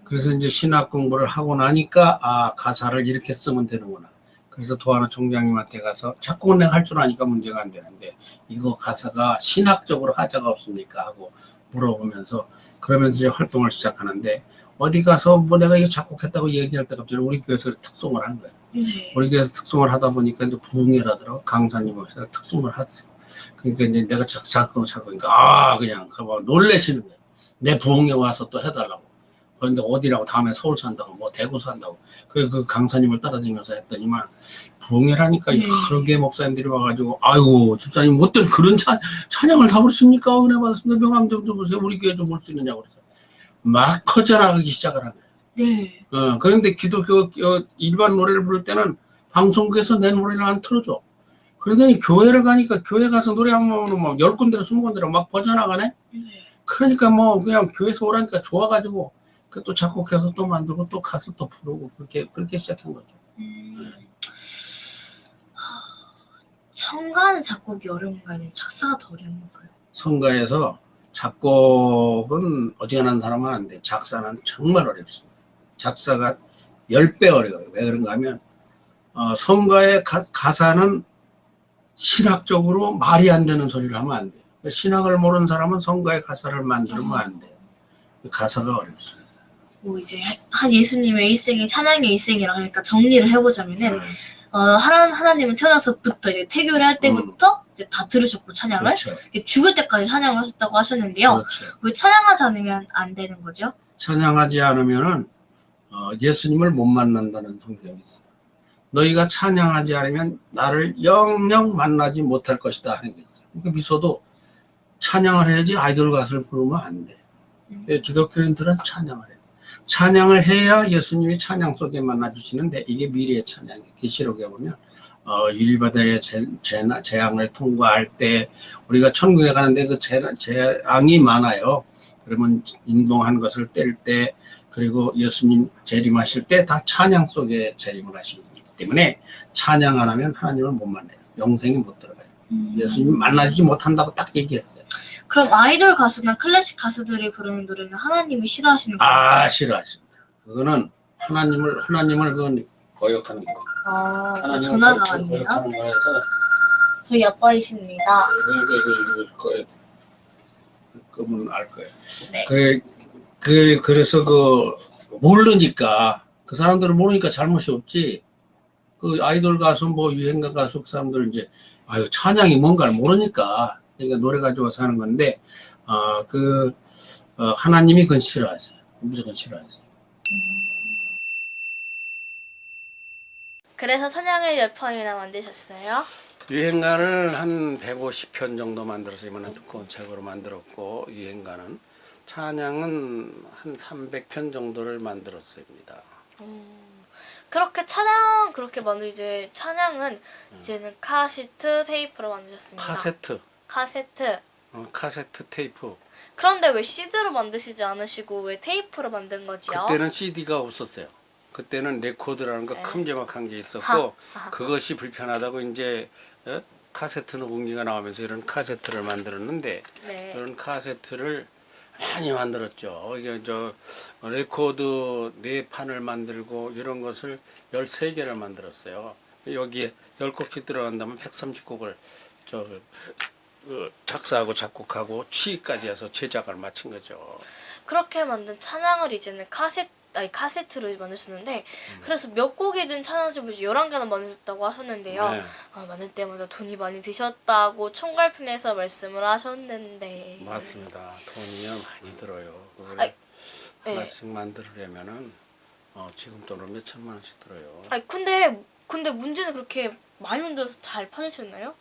그래서 이제 신학 공부를 하고 나니까 아 가사를 이렇게 쓰면 되는구나. 그래서 도하나 총장님한테 가서 작곡은 내가 할 줄 아니까 문제가 안 되는데 이거 가사가 신학적으로 하자가 없습니까 하고 물어보면서 그러면서 이제 활동을 시작하는데 어디 가서 뭐 내가 이거 작곡했다고 얘기할 때 갑자기 우리 교회에서 특송을 한 거예요. 네. 우리 교회에서 특송을 하다 보니까 이제 부흥회라더라고. 강사님 오셔서 특송을 했어. 그러니까 이제 내가 작곡하니까 아 그냥 놀래시는 거예요. 내 부흥회 와서 또 해달라고. 그런데 어디라고 다음에 서울 산다고 뭐 대구 산다고 그 강사님을 따라다니면서 했더니만 부흥회라니까 여러 개 목사님들이 와가지고 아이고 집사님 어떤 그런 찬양을 다 부르십니까? 은혜 받았습니다. 명함 좀 보세요. 우리 교회 좀 볼 수 있느냐고 그래서 막 퍼져나가기 시작을 하는 거예요. 네. 그런데 기독교 일반 노래를 부를 때는 방송국에서 내 노래를 안 틀어줘. 그러더니 교회를 가니까 교회 가서 노래 하면 막 10군데로 20군데로 막 퍼져나가네. 그러니까 뭐 그냥 교회에서 오라니까 좋아가지고 또 작곡해서 또 만들고 또 가서 또 부르고 그렇게 시작한 거죠. 성가는 작곡이 어려운가요? 아니면 작사가 더 어려운 건가요? 성가에서 작곡은 어지간한 사람은 안 돼. 작사는 정말 어렵습니다. 작사가 10배 어려워요. 왜 그런가 하면 성가의 가사는 신학적으로 말이 안 되는 소리를 하면 안 돼요. 신학을 모르는 사람은 성가의 가사를 만들면 안 돼요. 가사가 어렵습니다. 뭐 이제 한 예수님의 일생이 찬양의 일생이라 그러니까 정리를 해보자면은 하나님은 태어나서부터 이제 태교를 할 때부터 이제 다 들으셨고 찬양을 그렇죠. 죽을 때까지 찬양을 하셨다고 하셨는데요. 그렇죠. 왜 찬양하지 않으면 안 되는 거죠? 찬양하지 않으면은 예수님을 못 만난다는 성경이 있어요. 너희가 찬양하지 않으면 나를 영영 만나지 못할 것이다 하는 게 있어요. 그러니까 미소도 찬양을 해야지 아이돌 가수를 부르면 안 돼. 기독교인들은 찬양을 해요. 찬양을 해야 예수님이 찬양 속에 만나주시는데 이게 미래의 찬양이에요. 계시록에 보면 유리바다의 재앙을 통과할 때 우리가 천국에 가는데 그 재앙이 많아요. 그러면 인동한 것을 뗄 때 그리고 예수님 재림하실 때 다 찬양 속에 재림을 하시기 때문에 찬양 안 하면 하나님을 못 만나요. 영생이 못 들어가요. 예수님 만나주지 못한다고 딱 얘기했어요. 그럼 아이돌 가수나 클래식 가수들이 부르는 노래는 하나님이 싫어하시는 거예요? 아, 싫어하십니다. 그거는 하나님을 그건 거역하는 거예요. 전화가 왔네요. 거역하는 거라서 저희 아빠이십니다. 그분 알 거예요. 네. 그래서 모르니까 그 사람들은 모르니까 잘못이 없지. 그 아이돌 가수 뭐 유행가 가수 그 사람들은 이제 아유 찬양이 뭔가를 모르니까 그러니까 노래 가져와서 하는 건데 하나님이 그건 싫어하세요. 무조건 싫어하세요. 그래서 찬양을 몇 편이나 만드셨어요? 유행가를 한 150편 정도 만들어서 이번에 두꺼운 책으로 만들었고 유행가는 찬양은 한 300편 정도를 만들었습니다. 그렇게 찬양 그렇게 이제 찬양은 이제는 카시트 테이프로 만드셨습니다. 카세트. 카세트 테이프. 그런데 왜 CD로 만드시지 않으시고 왜 테이프로 만든 거지요? 그때는 CD가 없었어요. 그때는 레코드라는 거 큼지막한 게 있었고 그것이 불편하다고 이제 카세트 녹음기가 나오면서 이런 카세트를 만들었는데 이런 카세트를 많이 만들었죠. 이게 레코드 4판을 만들고 이런 것을 13개를 만들었어요. 여기에 10곡씩 들어간다면 130곡을 작사하고 작곡하고 취까지 해서 제작을 마친 거죠. 그렇게 만든 찬양을 이제는 카세트로 만드셨는데 그래서 몇 곡이든 찬양집을 11개나 만드셨다고 하셨는데요. 네. 만들 때마다 돈이 많이 드셨다고 총괄편에서 말씀을 하셨는데 맞습니다. 돈이 많이 들어요. 그걸 하나씩 만들려면은 지금 돈으로 몇 천만 원씩 들어요. 근데 문제는 그렇게 많이 만들어서 잘 팔리셨나요?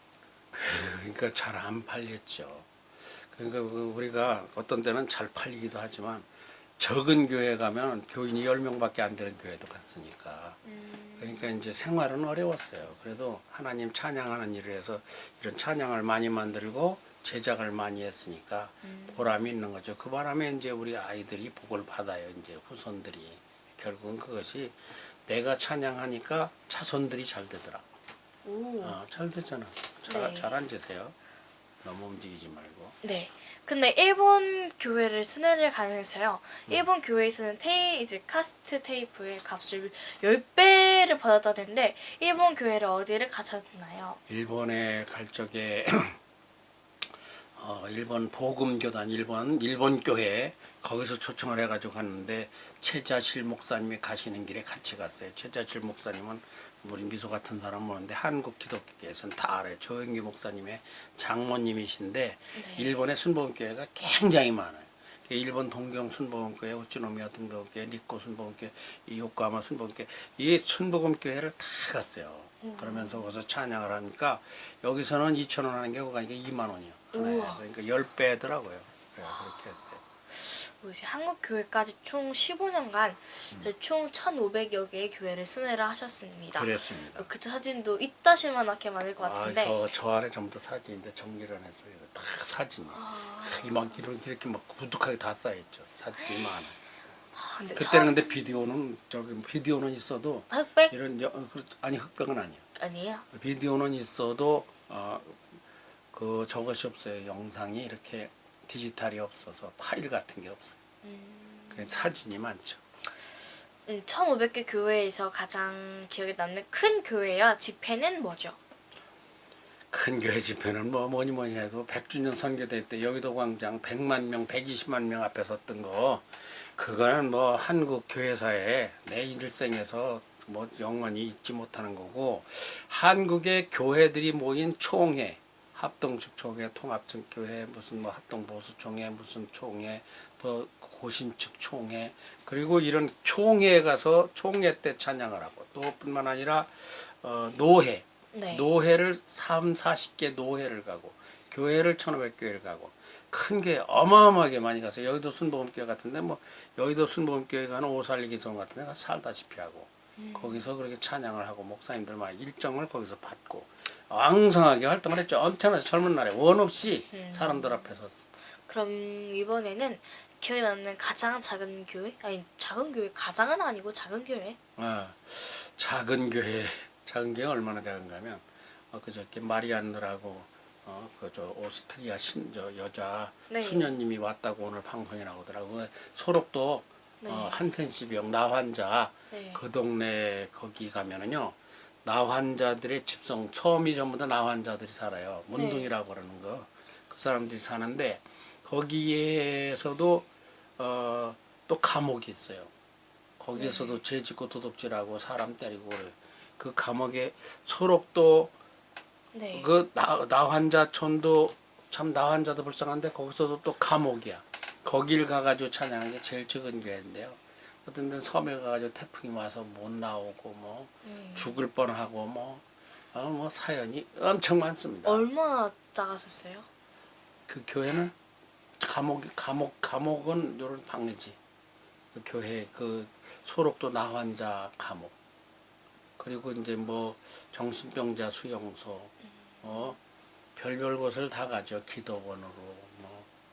그러니까 잘 안 팔렸죠. 그러니까 우리가 어떤 때는 잘 팔리기도 하지만 적은 교회 가면 교인이 10명밖에 안 되는 교회도 갔으니까 그러니까 이제 생활은 어려웠어요. 그래도 하나님 찬양하는 일을 해서 이런 찬양을 많이 만들고 제작을 많이 했으니까 보람이 있는 거죠. 그 바람에 이제 우리 아이들이 복을 받아요. 이제 후손들이. 결국은 그것이 내가 찬양하니까 자손들이 잘 되더라. 잘 되잖아. 네. 잘 앉으세요. 너무 움직이지 말고. 네. 근데 일본 교회를 순회를 가면서요. 일본 교회에서는 이제 카세트 테이프의 값을 10배를 받았다는데 일본 교회를 어디를 가셨나요? 일본에 갈 적에 일본 복음교단 일본 교회 거기서 초청을 해가지고 갔는데 최자실 목사님이 가시는 길에 같이 갔어요. 최자실 목사님은 우리 미소 같은 사람 오는데 한국 기독교에서는 다 알아요. 조영기 목사님의 장모님이신데 일본의 순복음교회가 굉장히 많아요. 일본 동경 순복음교회, 우츠노미야 순복음교회, 니코 순복음교회, 이 요코하마 순복음교회 이 순복음교회를 다 갔어요. 그러면서 거기서 찬양을 하니까 여기서는 2,000원 하는 게 거기가 2만 원이요. 그러니까 10배더라고요. 그렇게 했어요. 이제 한국 교회까지 총 15년간 총 1,500여 개의 교회를 순회를 하셨습니다. 그랬습니다. 그때 사진도 이따시만하게 많을 것 같은데. 저 안에 전부 다 사진인데 정리를 안 했어요. 다 사진이에요. 이렇게 막 부득하게 다 쌓여있죠. 사진이 많아. 근데 그때는 근데 비디오는 있어도 흑백? 아니 흑백은 아니에요. 아니에요? 비디오는 있어도 저것이 없어요. 영상이 이렇게 디지털이 없어서 파일 같은 게 없어요. 그냥 사진이 많죠. 1,500개 교회에서 가장 기억에 남는 큰 교회와 집회는 뭐죠? 큰 교회 집회는 뭐니 해도 100주년 선교대 때 여의도 광장 100만 명, 120만 명 앞에 섰던 거 그거는 한국 교회사에 내 일생에서 영원히 잊지 못하는 거고 한국의 교회들이 모인 총회 합동측 총회, 통합측 교회, 무슨 합동보수총회, 무슨 총회, 고신측 총회, 그리고 이런 총회에 가서 총회 때 찬양을 하고 또 뿐만 아니라 노회, 노회를 40개 노회를 가고 교회를 1,500교회를 가고 큰 교회 어마어마하게 많이 가서 여의도 순복음교회 같은데 여의도 순복음교회 가는 오살리기동 같은 데 가서 살다시피 하고 거기서 그렇게 찬양을 하고 목사님들 막 일정을 거기서 받고 왕성하게 활동을 했죠. 엄청나게 젊은 날에 원 없이 사람들 앞에 섰어. 그럼 이번에는 기억에 남는 가장 작은 교회? 아니 작은 교회, 가장은 아니고 작은 교회? 작은 교회 얼마나 작은가 하면 그저께 마리안느라고 오스트리아 여자 수녀님이 왔다고 오늘 방송에 나오더라고. 소록도 한센시병 나환자 그 동네 거기 가면은요 나환자들의 집성 섬이 전부 다 나환자들이 살아요. 문둥이라고 그러는 거 그 사람들이 사는데 거기에서도 또 감옥이 있어요. 거기에서도 죄 짓고 도둑질하고 사람 때리고 그래요. 그 감옥에 소록도 그 나환자촌도 참 나환자도 불쌍한데 거기서도 또 감옥이야. 거길 가가지고 찬양한 게 제일 적은 교회인데요. 어떤 데는 섬에 가가지고 태풍이 와서 못 나오고 죽을 뻔하고 사연이 엄청 많습니다. 얼마나 작았었어요? 그 교회는 감옥은 요런 방이지. 그 교회 그 소록도 나환자 감옥. 그리고 이제 정신병자 수용소, 별별 곳을 다 가죠. 기도원으로,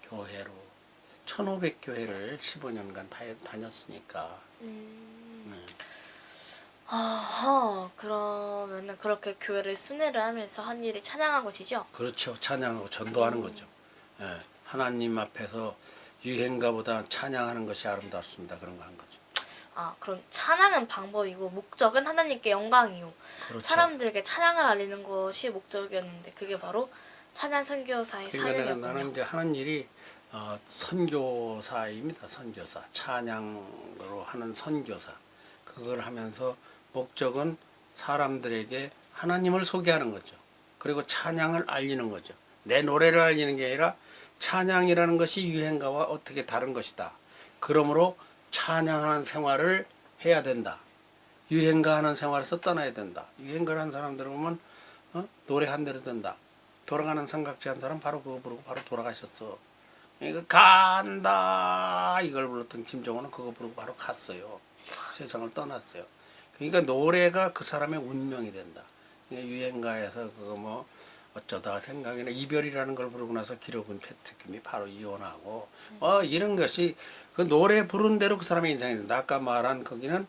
교회로. 1,500교회를 15년간 다녔으니까. 그러면은 그렇게 교회를 순회를 하면서 한 일이 찬양한 것이죠? 그렇죠. 찬양하고 전도하는 거죠. 예, 하나님 앞에서 유행가보다 찬양하는 것이 아름답습니다. 그런 거 한 거죠. 그럼 찬양은 방법이고 목적은 하나님께 영광이요. 그렇죠. 사람들에게 찬양을 알리는 것이 목적이었는데 그게 바로 찬양 선교사의 사명이었군요. 나는 이제 하는 일이 선교사입니다. 선교사. 찬양으로 하는 선교사. 그걸 하면서 목적은 사람들에게 하나님을 소개하는 거죠. 그리고 찬양을 알리는 거죠. 내 노래를 알리는 게 아니라 찬양이라는 것이 유행가와 어떻게 다른 것이다. 그러므로 찬양하는 생활을 해야 된다. 유행가 하는 생활에서 떠나야 된다. 유행가 하는 사람들 보면 노래 한 대로 된다. 돌아가는 삼각지 한 사람 바로 그거 부르고 바로 돌아가셨어. 그러니까 간다 이걸 불렀던 김정은은 그거 부르고 바로 갔어요. 세상을 떠났어요. 그러니까 노래가 그 사람의 운명이 된다. 그러니까 유행가에서 그거 뭐 어쩌다 생각이나 이별이라는 걸 부르고 나서 기록은 패트킴이 바로 이혼하고 이런 것이 그 노래 부른 대로 그 사람의 인상이 된다. 아까 말한 거기는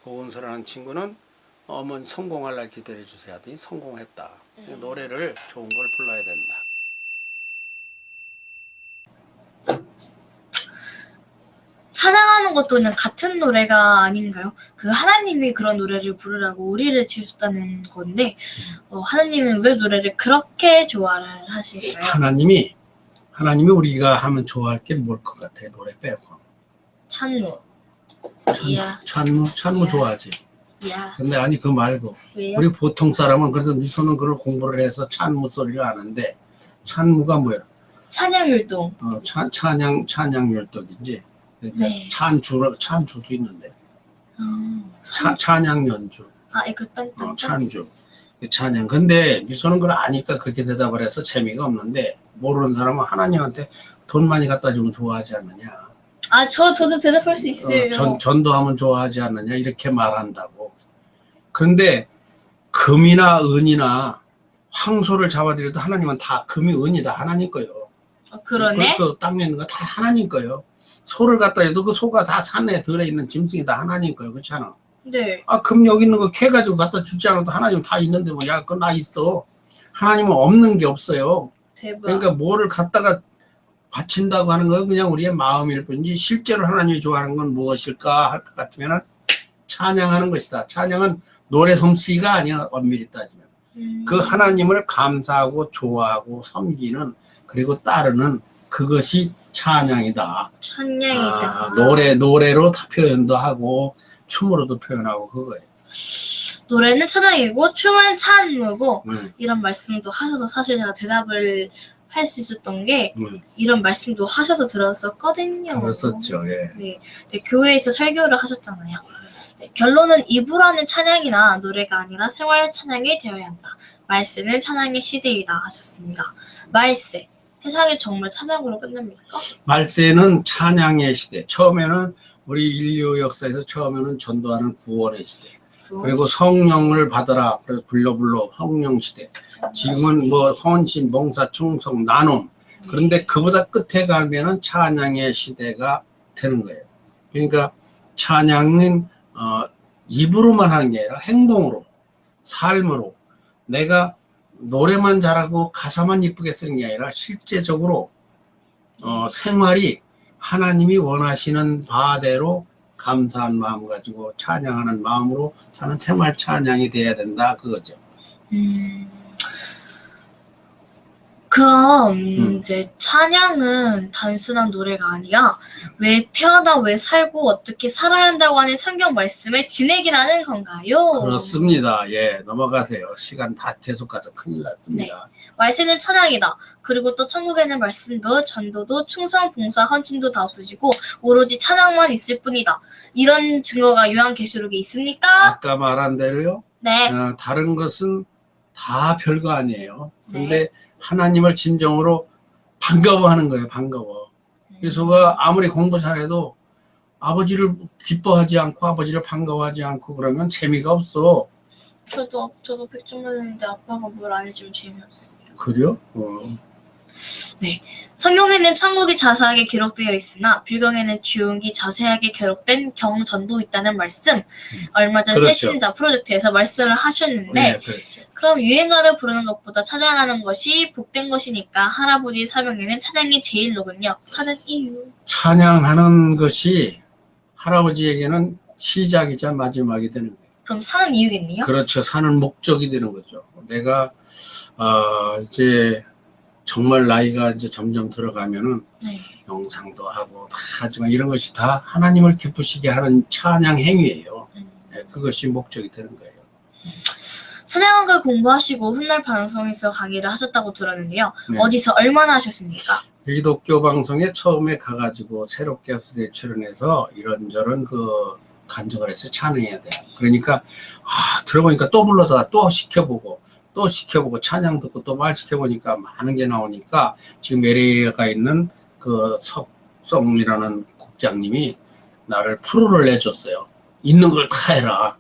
고은서라는 친구는 어머니 성공할 날 기다려 주세요 하더니 성공했다. 노래를 좋은 걸 불러야 된다. 찬양하는 것도 그냥 같은 노래가 아닌가요? 그 하나님이 그런 노래를 부르라고 우리를 지으셨다는 건데 하나님은 왜 노래를 그렇게 좋아를 하실까요? 하나님이 우리가 하면 좋아할 게 뭘 것 같아? 노래 빼고. 찬무. 이야. 찬무 이야. 좋아하지. 야. 근데 아니 그거 말고 왜요? 우리 보통 사람은 그래도 미소는 그걸 공부를 해서 찬무 소리를 아는데 찬무가 뭐야? 찬양율동. 찬양열독이지. 그러니까 네. 찬주도 있는데. 찬양 연주. 이거 딴. 찬주. 찬양. 근데 미소는 그걸 아니까 그렇게 대답을 해서 재미가 없는데 모르는 사람은 하나님한테 돈 많이 갖다 주면 좋아하지 않느냐. 저도 대답할 수 있어요. 전도하면 좋아하지 않느냐 이렇게 말한다고. 근데 금이나 은이나 황소를 잡아들여도 하나님은 다 금이 은이 다 하나님 거요. 그러네. 그 땅에 있는 거 다 하나님 거요. 소를 갖다 해도 그 소가 다 산에 들어있는 짐승이 다 하나님 거요. 그렇잖아. 네. 금 여기 있는 거 캐가지고 갖다 주지 않아도 하나님 다 있는데 뭐 야 그거 나 있어. 하나님은 없는 게 없어요. 대박. 그러니까 뭐를 갖다가 바친다고 하는 건 그냥 우리의 마음일 뿐이지 실제로 하나님이 좋아하는 건 무엇일까 할 것 같으면 찬양하는 것이다. 찬양은 노래 솜씨가 아니야. 엄밀히 따지면. 그 하나님을 감사하고 좋아하고 섬기는 그리고 따르는 그것이 찬양이다. 찬양이다. 노래로 다 표현도 하고 춤으로도 표현하고 그거예요. 노래는 찬양이고 춤은 찬무고 이런 말씀도 하셔서 사실 제가 대답을 할 수 있었던 게 이런 말씀도 하셔서 들었었거든요. 그랬었죠. 예. 네, 교회에서 설교를 하셨잖아요. 네, 결론은 입으로 하는 찬양이나 노래가 아니라 생활 찬양이 되어야 한다. 말세는 찬양의 시대이다 하셨습니다. 말세, 세상이 정말 찬양으로 끝납니까? 말세는 찬양의 시대. 처음에는 우리 인류 역사에서 처음에는 전도하는 구원의 시대. 그리고 성령을 받아라. 그래서 불러 성령 시대. 지금은 뭐 헌신, 봉사, 충성, 나눔. 그런데 그보다 끝에 가면은 찬양의 시대가 되는 거예요. 그러니까 찬양은 입으로만 하는 게 아니라 행동으로, 삶으로. 내가 노래만 잘하고 가사만 이쁘게 쓰는 게 아니라 실제적으로 생활이 하나님이 원하시는 바대로 감사한 마음 가지고 찬양하는 마음으로 사는 생활 찬양이 돼야 된다 그거죠. 그럼 이제 찬양은 단순한 노래가 아니라 왜 태어나 왜 살고 어떻게 살아야 한다고 하는 성경 말씀의 진액이라는 건가요? 그렇습니다. 예, 넘어가세요. 시간 다 계속 가서 큰일 났습니다. 네. 말세는 찬양이다. 그리고 또 천국에는 말씀도 전도도 충성, 봉사, 헌신도 다 없어지고 오로지 찬양만 있을 뿐이다. 이런 증거가 요한계시록에 있습니까? 아까 말한 대로요. 네. 다른 것은 다 별거 아니에요. 근데 네. 하나님을 진정으로 반가워하는 거예요. 반가워. 그래서 아무리 공부 잘해도 아버지를 기뻐하지 않고 아버지를 반가워하지 않고 그러면 재미가 없어. 저도 백종원인데 아빠가 뭘 안 해주면 재미없어요. 그래요? 네. 성경에는 천국이 자세하게 기록되어 있으나 불경에는 주용이 자세하게 기록된 경전도 있다는 말씀. 얼마 전 그렇죠. 새신자 프로젝트에서 말씀을 하셨는데 네, 그렇죠. 그럼 유행가를 부르는 것보다 찬양하는 것이 복된 것이니까 할아버지 사명에는 찬양이 제일로군요. 사는 이유. 찬양하는 것이 할아버지에게는 시작이자 마지막이 되는 거예요. 그럼 사는 이유겠네요? 그렇죠. 사는 목적이 되는 거죠. 내가 이제 정말 나이가 이제 점점 들어가면은 네. 영상도 하고 다 하지만 이런 것이 다 하나님을 기쁘시게 하는 찬양 행위예요. 네, 그것이 목적이 되는 거예요. 찬양학을 공부하시고 훗날 방송에서 강의를 하셨다고 들었는데요. 네. 어디서 얼마나 하셨습니까? 기독교 방송에 처음에 가가지고 새롭게 합수에 출연해서 이런저런 간증을 해서 찬양해야 돼요. 그러니까 들어보니까 또 불러다가 또 시켜보고 또 시켜보고 찬양 듣고 또 말 시켜보니까 많은 게 나오니까 지금 LA가 있는 그 석성이라는 국장님이 나를 프로를 내줬어요. 있는 걸 다 해라.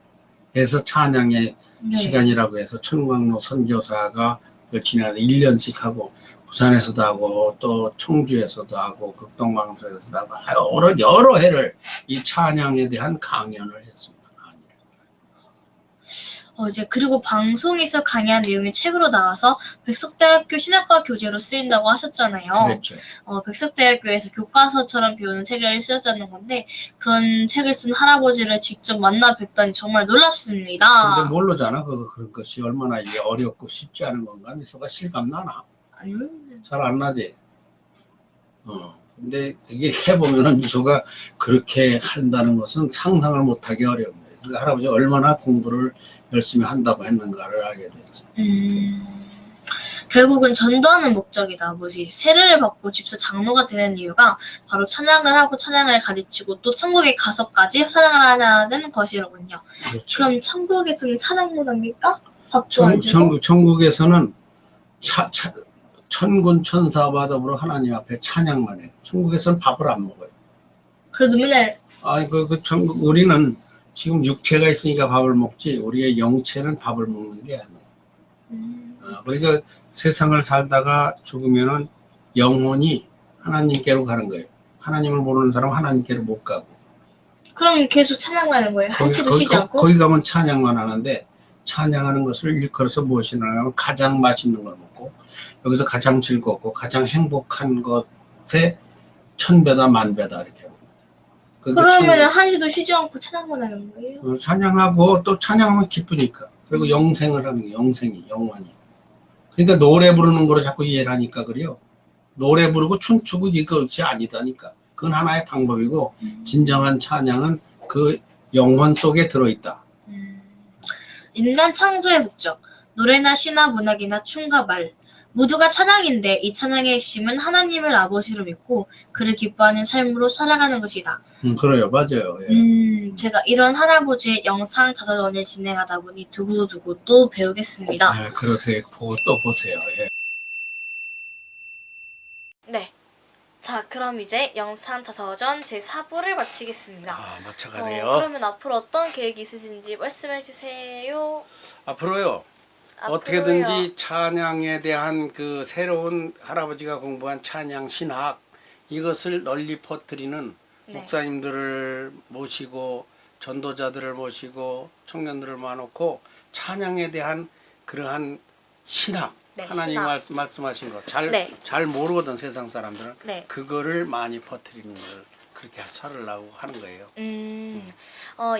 그래서 찬양의 네. 시간이라고 해서 천광로 선교사가 그걸 지나서 1년씩 하고 부산에서도 하고 또 청주에서도 하고 극동방송에서도 하고 여러 해를 이 찬양에 대한 강연을 했습니다. 이제 그리고 방송에서 강의한 내용이 책으로 나와서 백석대학교 신학과 교재로 쓰인다고 하셨잖아요. 그랬죠. 백석대학교에서 교과서처럼 배우는 책을 쓰셨다는 건데 그런 책을 쓴 할아버지를 직접 만나 뵙다니 정말 놀랍습니다. 근데 모르잖아. 그런 것이 얼마나 이게 어렵고 쉽지 않은 건가. 미소가 실감 나나? 아니요. 잘 안 나지. 근데 이게 해보면은 미소가 그렇게 한다는 것은 상상을 못하기 어려운 거예요. 그 할아버지 얼마나 공부를 열심히 한다고 했는가를 알게 되지. 결국은 전도하는 목적이다. 아버지 세례를 받고 집사 장로가 되는 이유가 바로 찬양을 하고 찬양을 가르치고 또 천국에 가서까지 찬양을 하는 것이로군요. 그렇죠. 그럼 천국에서는 찬양 못합니까? 밥도 안 주고? 천국에서는 천군 천사와 더불어 하나님 앞에 찬양만 해요. 천국에서는 밥을 안 먹어요. 그래도 맨날 아니 우리는 지금 육체가 있으니까 밥을 먹지 우리의 영체는 밥을 먹는 게 아니에요. 그러니까 세상을 살다가 죽으면은 영혼이 하나님께로 가는 거예요. 하나님을 모르는 사람은 하나님께로 못 가고. 그럼 계속 찬양만 하는 거예요? 한치도 쉬지 않고? 거기 가면 찬양만 하는데 찬양하는 것을 일컬어서 무엇이냐 하면 가장 맛있는 걸 먹고 여기서 가장 즐겁고 가장 행복한 것에 1000배다 만배다 이렇게. 그러면 한시도 쉬지 않고 찬양만 하는 거예요? 찬양하고 또 찬양하면 기쁘니까. 그리고 영생을 하는 게 영생이 영원히. 그러니까 노래 부르는 거로 자꾸 이해를 하니까 그래요. 노래 부르고 춤추고 이것이 아니다니까. 그건 하나의 방법이고 진정한 찬양은 그 영혼 속에 들어있다. 인간 창조의 목적, 노래나 시나 문학이나 춤과 말 모두가 찬양인데 이 찬양의 핵심은 하나님을 아버지로 믿고 그를 기뻐하는 삶으로 살아가는 것이다. 그래요. 맞아요. 예. 제가 이런 할아버지의 영상 자서전을 진행하다 보니 두고두고 또 배우겠습니다. 네, 그러세요. 보고 또 보세요. 예. 네. 자, 그럼 이제 영상 자서전 제4부를 마치겠습니다. 마쳐가네요. 그러면 앞으로 어떤 계획이 있으신지 말씀해 주세요. 앞으로요. 어떻게든지 찬양에 대한 그 새로운 할아버지가 공부한 찬양 신학 이것을 널리 퍼뜨리는 목사님들을 모시고 전도자들을 모시고 청년들을 모아놓고 찬양에 대한 그러한 신학 하나님 말씀하신 거 잘 모르거든 세상 사람들은 그거를 많이 퍼뜨리는 걸 그렇게 살으려고 하는 거예요.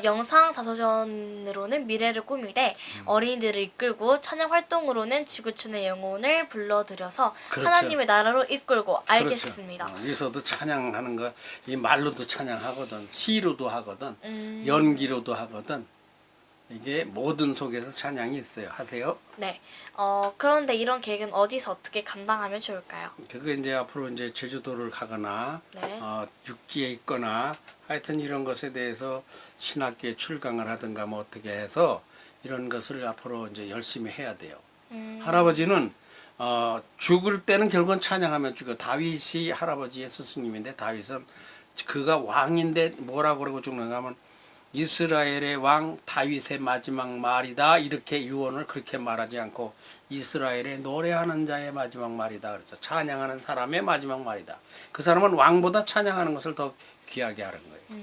영상 자서전으로는 미래를 꾸미되 어린이들을 이끌고 찬양 활동으로는 지구촌의 영혼을 불러들여서 그렇죠. 하나님의 나라로 이끌고 알겠습니다. 그렇죠. 여기서도 찬양하는 거 이 말로도 찬양하거든 시로도 하거든 연기로도 하거든 이게 모든 속에서 찬양이 있어요. 하세요. 네. 그런데 이런 계획은 어디서 어떻게 감당하면 좋을까요? 그게 이제 앞으로 이제 제주도를 가거나 육지에 있거나 하여튼 이런 것에 대해서 신학교에 출강을 하든가 뭐 어떻게 해서 이런 것을 앞으로 이제 열심히 해야 돼요. 할아버지는 죽을 때는 결국은 찬양하면 죽어. 다윗이 할아버지의 스승님인데 다윗은 그가 왕인데 뭐라고 그러고 죽는가 하면 이스라엘의 왕 다윗의 마지막 말이다 이렇게 유언을 그렇게 말하지 않고 이스라엘의 노래하는 자의 마지막 말이다 그래서 찬양하는 사람의 마지막 말이다. 그 사람은 왕보다 찬양하는 것을 더 귀하게 하는 거예요.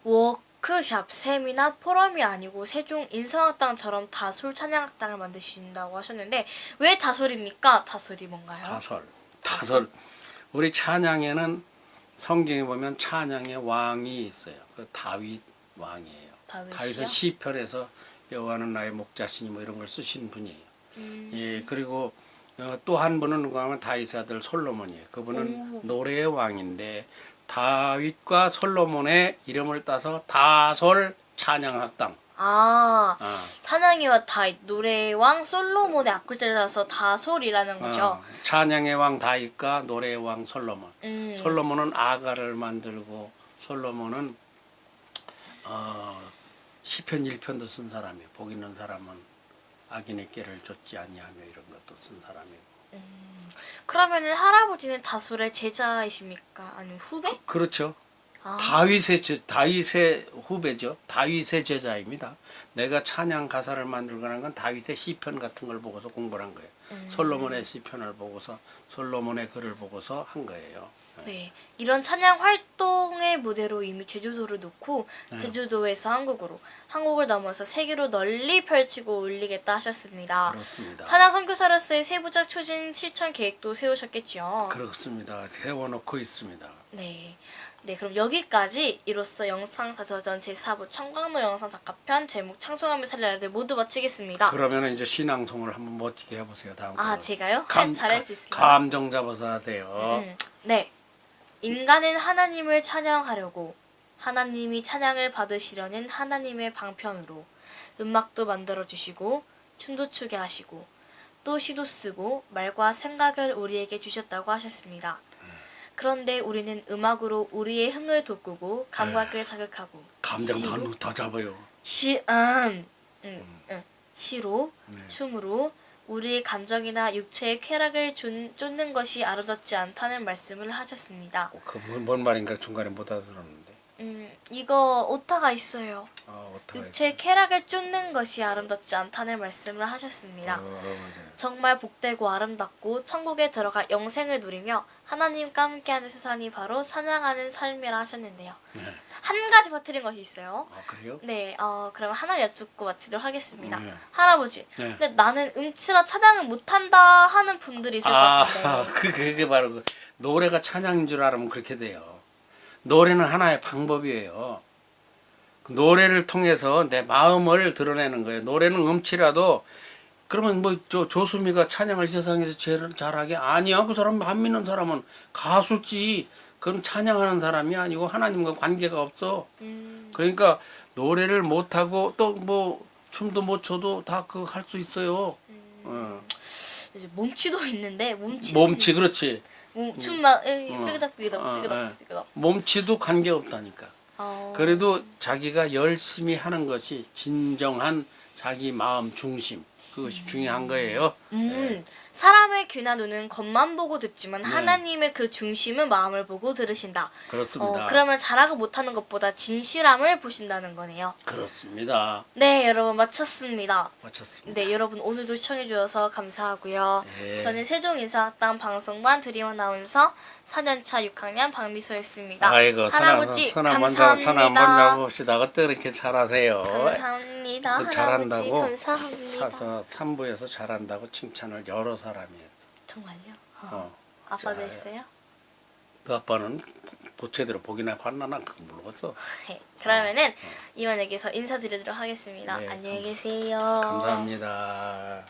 워크샵, 세미나, 포럼이 아니고 세종 인성학당처럼 다솔 찬양학당을 만드신다고 하셨는데 왜 다솔입니까? 다솔이 뭔가요? 다솔. 우리 찬양에는 성경에 보면 찬양의 왕이 있어요. 그 다윗 왕이에요. 다윗은 시편에서 여호와는 나의 목자시니 뭐 이런 걸 쓰신 분이에요. 예, 그리고 또 한 분은 누가 하면 다윗의 아들 솔로몬이에요. 그분은 노래의 왕인데 다윗과 솔로몬의 이름을 따서 다솔 찬양학당. 찬양의 다윗, 노래의 왕 솔로몬의 앞글자를 따서 다솔이라는 거죠. 찬양의 왕 다윗과 노래의 왕 솔로몬. 솔로몬은 아가를 만들고 솔로몬은 시편 1편도 쓴 사람이에요. 복 있는 사람은 악인의 깨를 좇지 아니하며 이런 것도 쓴 사람이고. 그러면은 할아버지는 다솔의 제자이십니까? 아니면 후배? 그렇죠. 아, 다윗의 후배죠. 다윗의 제자입니다. 내가 찬양 가사를 만들거나 한 건 다윗의 시편 같은 걸 보고서 공부를 한 거예요. 솔로몬의 시편을 보고서 솔로몬의 글을 보고서 한 거예요. 네. 이런 찬양 활동의 무대로 이미 제주도를 놓고 제주도에서 한국을 넘어서 세계로 널리 펼치고 올리겠다 하셨습니다. 그렇습니다. 찬양 선교사로서의 세부적 추진 실천 계획도 세우셨겠죠. 그렇습니다. 세워놓고 있습니다. 네. 네, 그럼 여기까지 이로써 영상 다저전 제4부 청광로 영상 작가편 제목 창송하며 살리라를 모두 마치겠습니다. 그러면 이제 신앙송을 한번 멋지게 해보세요. 다음 거. 제가요? 잘할 수 있습니다. 감정 잡아서 하세요. 네. 인간은 하나님을 찬양하려고 하나님이 찬양을 받으시려는 하나님의 방편으로 음악도 만들어주시고 춤도 추게 하시고 또 시도 쓰고 말과 생각을 우리에게 주셨다고 하셨습니다. 그런데 우리는 음악으로 우리의 흥을 돋구고 감각을 자극하고 감정 더 잡아요. 시로 춤으로 우리의 감정이나 육체의 쾌락을 쫓는 것이 아름답지 않다는 말씀을 하셨습니다. 뭔 말인가 중간에 못 알아들었는데. 이거 오타가 있어요. 오타가 육체의 쾌락을 쫓는 것이 아름답지 않다는 말씀을 하셨습니다. 맞아요. 정말 복되고 아름답고 천국에 들어가 영생을 누리며 하나님과 함께하는 세상이 바로 찬양하는 삶이라 하셨는데요. 한 가지 퍼뜨린 것이 있어요. 그래요? 네, 그럼 하나 여쭙고 마치도록 하겠습니다. 네. 할아버지, 네. 근데 나는 음치라 찬양을 못한다 하는 분들이 있을 것 같은데. 그게 바로 노래가 찬양인 줄 알으면 그렇게 돼요. 노래는 하나의 방법이에요. 노래를 통해서 내 마음을 드러내는 거예요. 노래는 음치라도 그러면 조수미가 찬양을 세상에서 제일 잘하게 아니야. 그 사람 안 믿는 사람은 가수지. 그건 찬양하는 사람이 아니고 하나님과 관계가 없어. 그러니까 노래를 못하고 또 춤도 못 춰도 다 그거 할 수 있어요. 이제 몸치도 있는데 몸치 그렇지. 춤만 삐그덕. 몸치도 관계 없다니까. 그래도 자기가 열심히 하는 것이 진정한 자기 마음 중심 그것이 중요한 거예요. 사람의 귀나 눈은 겉만 보고 듣지만 하나님의 그 중심은 마음을 보고 들으신다. 그렇습니다. 그러면 잘하고 못하는 것보다 진실함을 보신다는 거네요. 그렇습니다. 네, 여러분 마쳤습니다. 마쳤습니다. 네, 여러분 오늘도 시청해 주셔서 감사하고요. 저는 세종인사학당 방송반 드림 아나운서 4년차 6학년 박미소였습니다. 아이고, 할아버지 전화 감사합니다. 한번 잡읍시다. 어떻게 이렇게 잘하세요? 감사합니다. 할아버지 잘한다고 감사합니다. 3부에서 잘한다고 칭찬을 여러 사람이 했어. 정말요? 아빠 됐어요? 그 아빠는 제대로 보기나 봤나 난 그거 모르겠어. 네, 그러면은 이만 여기서 인사드리도록 하겠습니다. 네, 안녕히 계세요. 감사합니다.